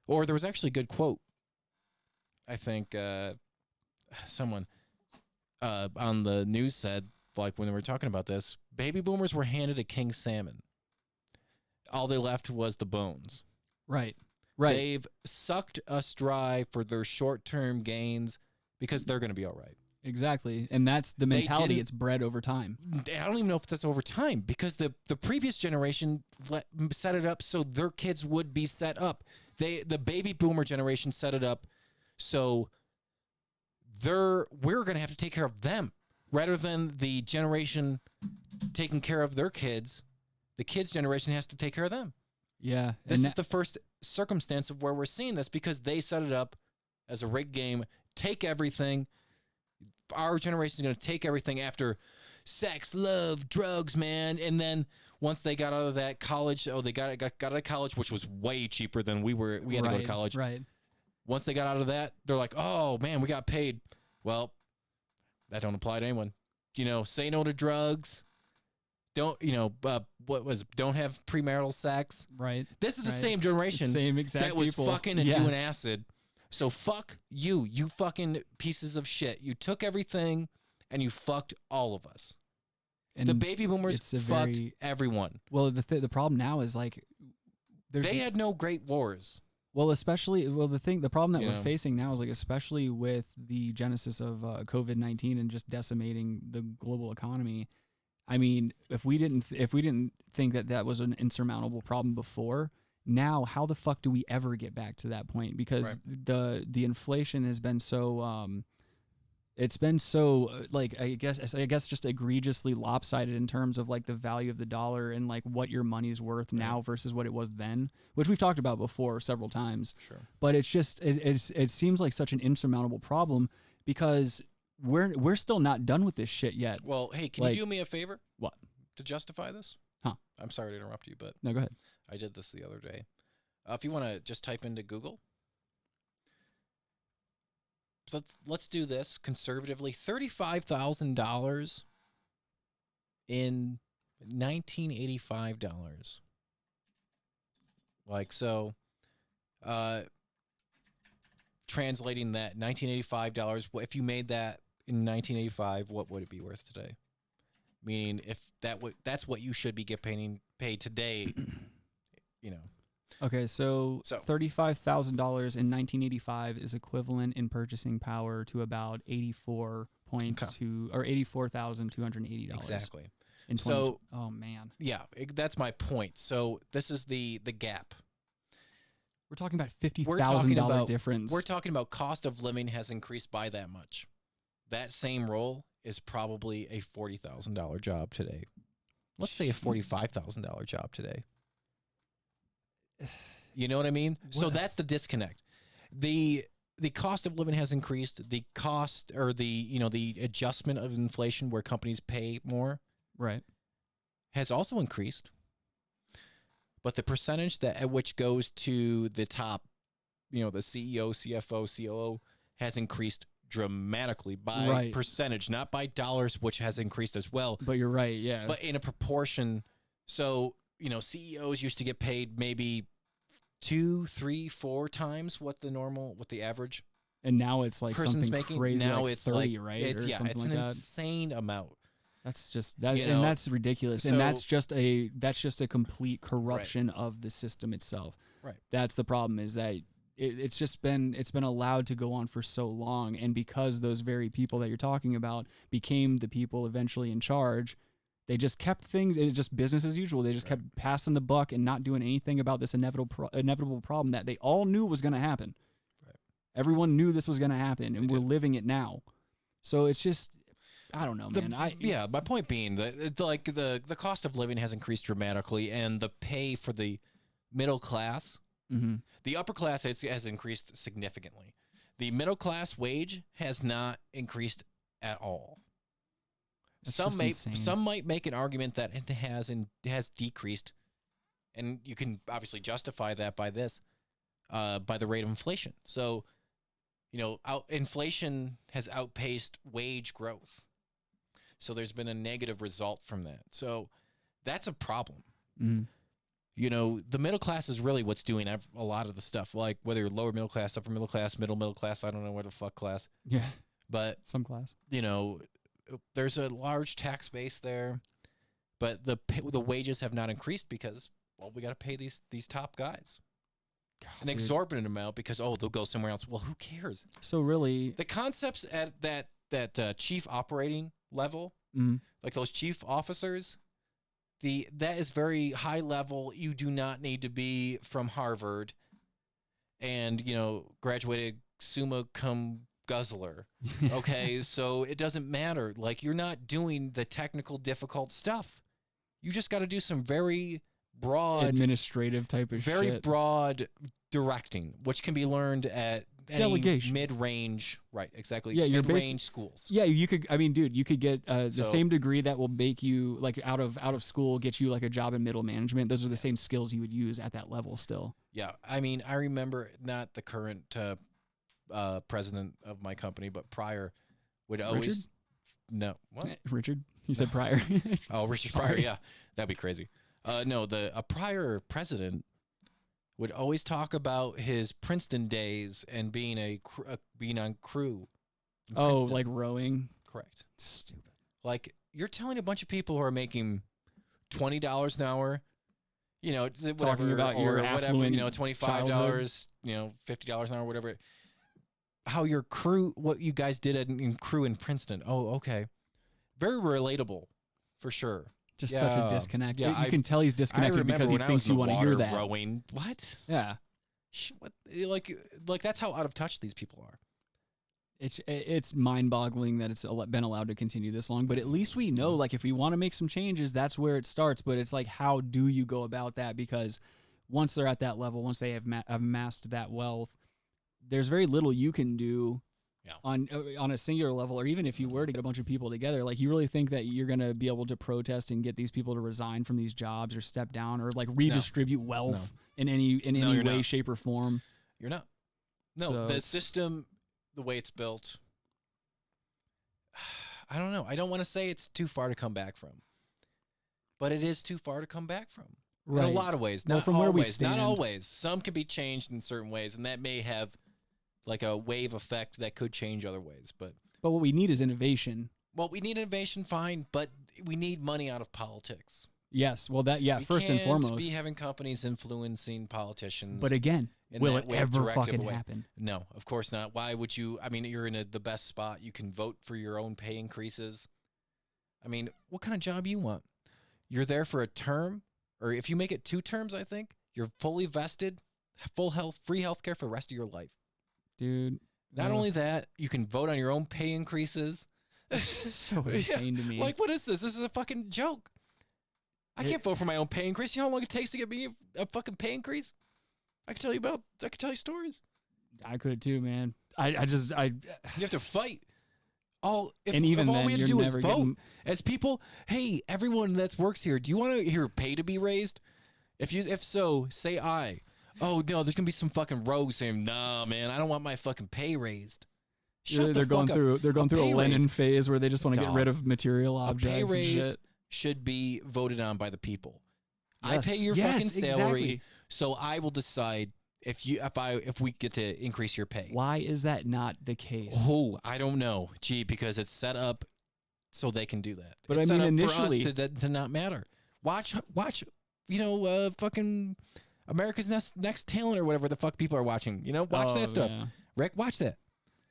Or there was actually a good quote. I think someone on the news said, when they were talking about this, baby boomers were handed a king salmon. All they left was the bones. Right. They've sucked us dry for their short-term gains because they're going to be all right. Exactly. And that's the mentality it's bred over time. I don't even know if that's over time because the previous generation set it up so their kids would be set up. The baby boomer generation set it up so we're going to have to take care of them rather than the generation taking care of their kids. The kids' generation has to take care of them. Yeah. This is the first circumstance of where we're seeing this because they set it up as a rigged game. Take everything. Our generation is going to take everything after sex, love, drugs, man. And then once they got out of that college, they got out of college, which was way cheaper than we had to go to college. Right. Once they got out of that, they're like, oh, man, we got paid. Well, that don't apply to anyone. Say no to drugs. Don't have premarital sex. Right. This is the same generation that was people. Fucking and doing acid. So fuck you fucking pieces of shit. You took everything and you fucked all of us. And the baby boomers fucked everyone. Well, the problem now is they had no great wars. Well, the problem that we're facing now is especially with the genesis of COVID-19 and just decimating the global economy. I mean, if we didn't think that was an insurmountable problem before, now how the fuck do we ever get back to that point? Because the inflation has been so it's been so I guess just egregiously lopsided in terms of the value of the dollar and what your money's worth now versus what it was then, which we've talked about before several times. Sure. But it's just it seems like such an insurmountable problem because we're still not done with this shit yet. Well, hey, can you do me a favor? What? To justify this? Huh? I'm sorry to interrupt you, but no, go ahead. I did this the other day. If you want to just type into Google. So let's do this conservatively. $35,000 in $1985. Like, so, translating that $1985, if you made that in 1985, what would it be worth today? Meaning, if that's what you should be paid today, you know. Okay, so $35,000 in 1985 is equivalent in purchasing power to about $84,280 Exactly. Oh man. Yeah, that's my point. So this is the gap. We're talking about $50,000 difference. We're talking about cost of living has increased by that much. That same role is probably a $40,000 job today. Let's say a $45,000 job today. You know what I mean? So that's the disconnect. The cost of living has increased. The cost or the adjustment of inflation where companies pay more, right, has also increased. But the percentage at which goes to the top, the CEO, CFO, COO, has increased dramatically by percentage, not by dollars, which has increased as well. But you're right, yeah. But in a proportion. So, CEOs used to get paid maybe 2, 3, 4 times what the average. And now it's like something making. crazy. Now like it's 30, like, right? It's an insane amount. That's just that, and that's ridiculous. And that's just a complete corruption of the system itself. Right. That's the problem. Is that it's been allowed to go on for so long, and because those very people that you're talking about became the people eventually in charge, they just kept things. It just business as usual. They just kept passing the buck and not doing anything about this inevitable problem that they all knew was going to happen. Right. Everyone knew this was going to happen, and we're living it now. So it's just. I don't know, man. My point being that the cost of living has increased dramatically, and the pay for the middle class, the upper class has increased significantly. The middle class wage has not increased at all. Some might make an argument that it has decreased, and you can obviously justify that by the rate of inflation. So, inflation has outpaced wage growth. So there's been a negative result from that. So that's a problem. The middle class is really what's doing a lot of the stuff, like whether you're lower middle class, upper middle class, middle class, I don't know what the fuck class. Yeah. But some class. There's a large tax base there, but the wages have not increased because, we got to pay these top guys. An exorbitant amount because, they'll go somewhere else. Well, who cares? So really, the concepts at that chief operating level, like those chief officers, that is very high level. You do not need to be from Harvard and graduated summa cum guzzler. Okay, so it doesn't matter. Like, you're not doing the technical difficult stuff. You just got to do some very broad administrative type of very broad directing, which can be learned at delegation, mid-range, right? Exactly. Yeah, you're mid-range schools. Yeah, you could. I mean, dude, you could get the same degree that will make you like out of school, get you like a job in middle management. Those are the same skills you would use at that level still. Yeah, I mean, I remember not the current president of my company, but prior would always Richard? No, what? Richard? You said prior. Oh, Richard Pryor. Yeah, that'd be crazy. No, a prior president would always talk about his Princeton days and being being on crew. Oh, like rowing. Correct. Stupid. Like, you're telling a bunch of people who are making $20 an hour, whatever, talking about your affluent $25, $50 an hour, whatever. How your crew, what you guys did in crew in Princeton. Oh, okay. Very relatable, for sure. Just such a disconnect. Yeah, you can tell he's disconnected because he thinks you want to hear that. Rowing. What? Yeah. What? Like that's how out of touch these people are. It's mind-boggling that it's been allowed to continue this long. But at least we know, like, if we want to make some changes, that's where it starts. But it's like, how do you go about that? Because once they're at that level, once they have amassed that wealth, there's very little you can do on a singular level, or even if you were to get a bunch of people together, like you really think that you're going to be able to protest and get these people to resign from these jobs or step down or like redistribute wealth in any way, shape, or form? You're not. No, So the system, the way it's built, I don't know. I don't want to say it's too far to come back from, but it is too far to come back from. Right. In a lot of ways. Well, Not from always. where we stand. Not always. Some can be changed in certain ways, and that may have like a wave effect that could change other ways. But what we need is innovation. well, we need innovation, fine, but we need money out of politics. Yes. Well, that, We first and can't foremost. be having companies influencing politicians. But again, in will that it way, ever directive fucking way. happen? No, of course not. Why would you? I mean, you're in the best spot. You can vote for your own pay increases. I mean, what kind of job you want? You're there for a term, or if you make it 2 terms, I think you're fully vested, free healthcare for the rest of your life. Dude. Not only that, you can vote on your own pay increases. So insane to me. Like, what is this? This is a fucking joke. I can't vote for my own pay increase. You know how long it takes to get me a fucking pay increase? I can tell you stories. I could too, man. You have to fight. And even if all then, we had to you're do is never vote getting- as people. Hey, everyone that works here, do you want to your pay to be raised? If so, say aye. Oh no, there's gonna be some fucking rogue saying, "Nah, man, I don't want my fucking pay raised." They're going through a Lenin phase where they just want to get rid of material objects. A pay raise and shit. should be voted on by the people. I Yes. pay your Yes, fucking salary, exactly. so I will decide if we get to increase your pay. Why is that not the case? Oh, I don't know. Gee, because it's set up so they can do that. But it's I mean, set up initially- for us to not matter. Watch. Fucking America's Next Talent or whatever the fuck people are watching. Watch that stuff. Yeah. Rick, watch that.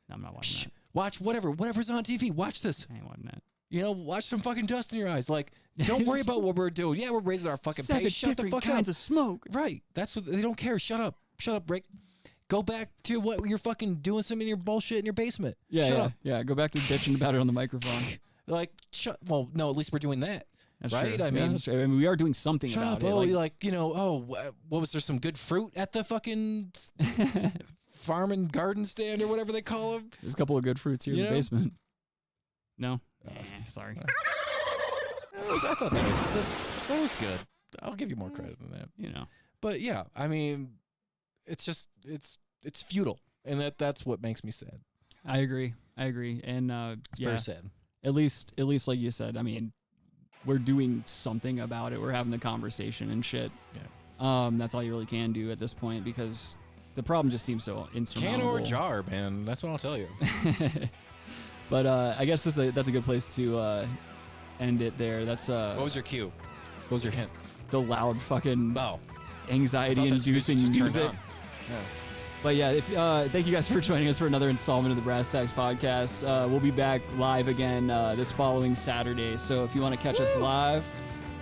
I'm not watching that. Watch whatever's on TV. Watch this. I ain't watching that. Watch some fucking dust in your eyes. Like, don't worry about what we're doing. Yeah, we're raising our fucking pay. Shut the fuck kinds up. of smoke. Right. That's what they don't care. Shut up. Shut up, Rick. Go back to what you're fucking doing some in your bullshit in your basement. Yeah, Shut yeah, up. yeah. Go back to bitching about it on the microphone. Like, well, no, at least we're doing that. That's right? true. I Yeah, mean, that's true. I mean, we are doing something shut about up. it. What was there some good fruit at the fucking farm and garden stand or whatever they call them? There's a couple of good fruits here in the basement. No? Sorry. I thought that was good. I'll give you more credit than that. But yeah, I mean, it's just it's futile, and that's what makes me sad. I agree. And It's very sad. At least like you said, I mean, we're doing something about it. We're having the conversation and shit. Yeah. That's all you really can do at this point because the problem just seems so insurmountable. Can or jar, man. That's what I'll tell you. But I guess that's a good place to end it there. That's What was your cue? What was your hint? the loud fucking Oh. anxiety-inducing just turned music. on. Yeah. But yeah, thank you guys for joining us for another installment of the Brass Tacks Podcast. We'll be back live again this following Saturday. So if you want to catch us live,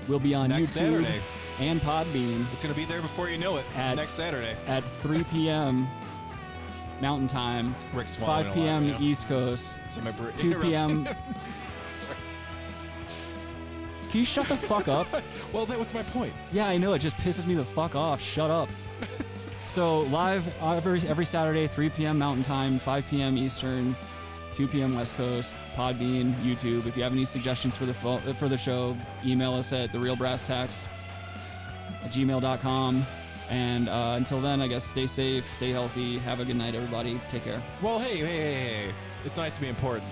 we'll be on Next YouTube Saturday. and Podbean It's going to be there before you know it. Next Saturday. at 3 p.m. Mountain Time, Rick's swallowing 5 a lot p.m. right now. East Coast, So my 2 p.m. Sorry. Can you shut the fuck up? Well, that was my point. Yeah, I know. It just pisses me the fuck off. Shut up. So live every Saturday, 3 p.m. Mountain Time, 5 p.m. Eastern, 2 p.m. West Coast, Podbean, YouTube. If you have any suggestions for the show, email us at therealbrasstacks@gmail.com. And until then, I guess stay safe, stay healthy. Have a good night, everybody. Take care. Well, hey. It's nice to be important.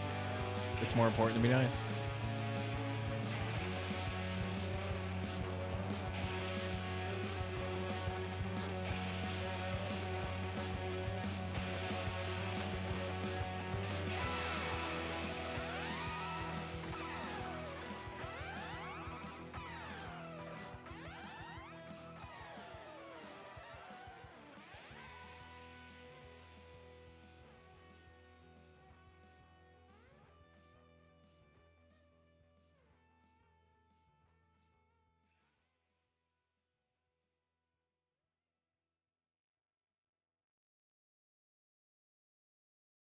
It's more important to be nice.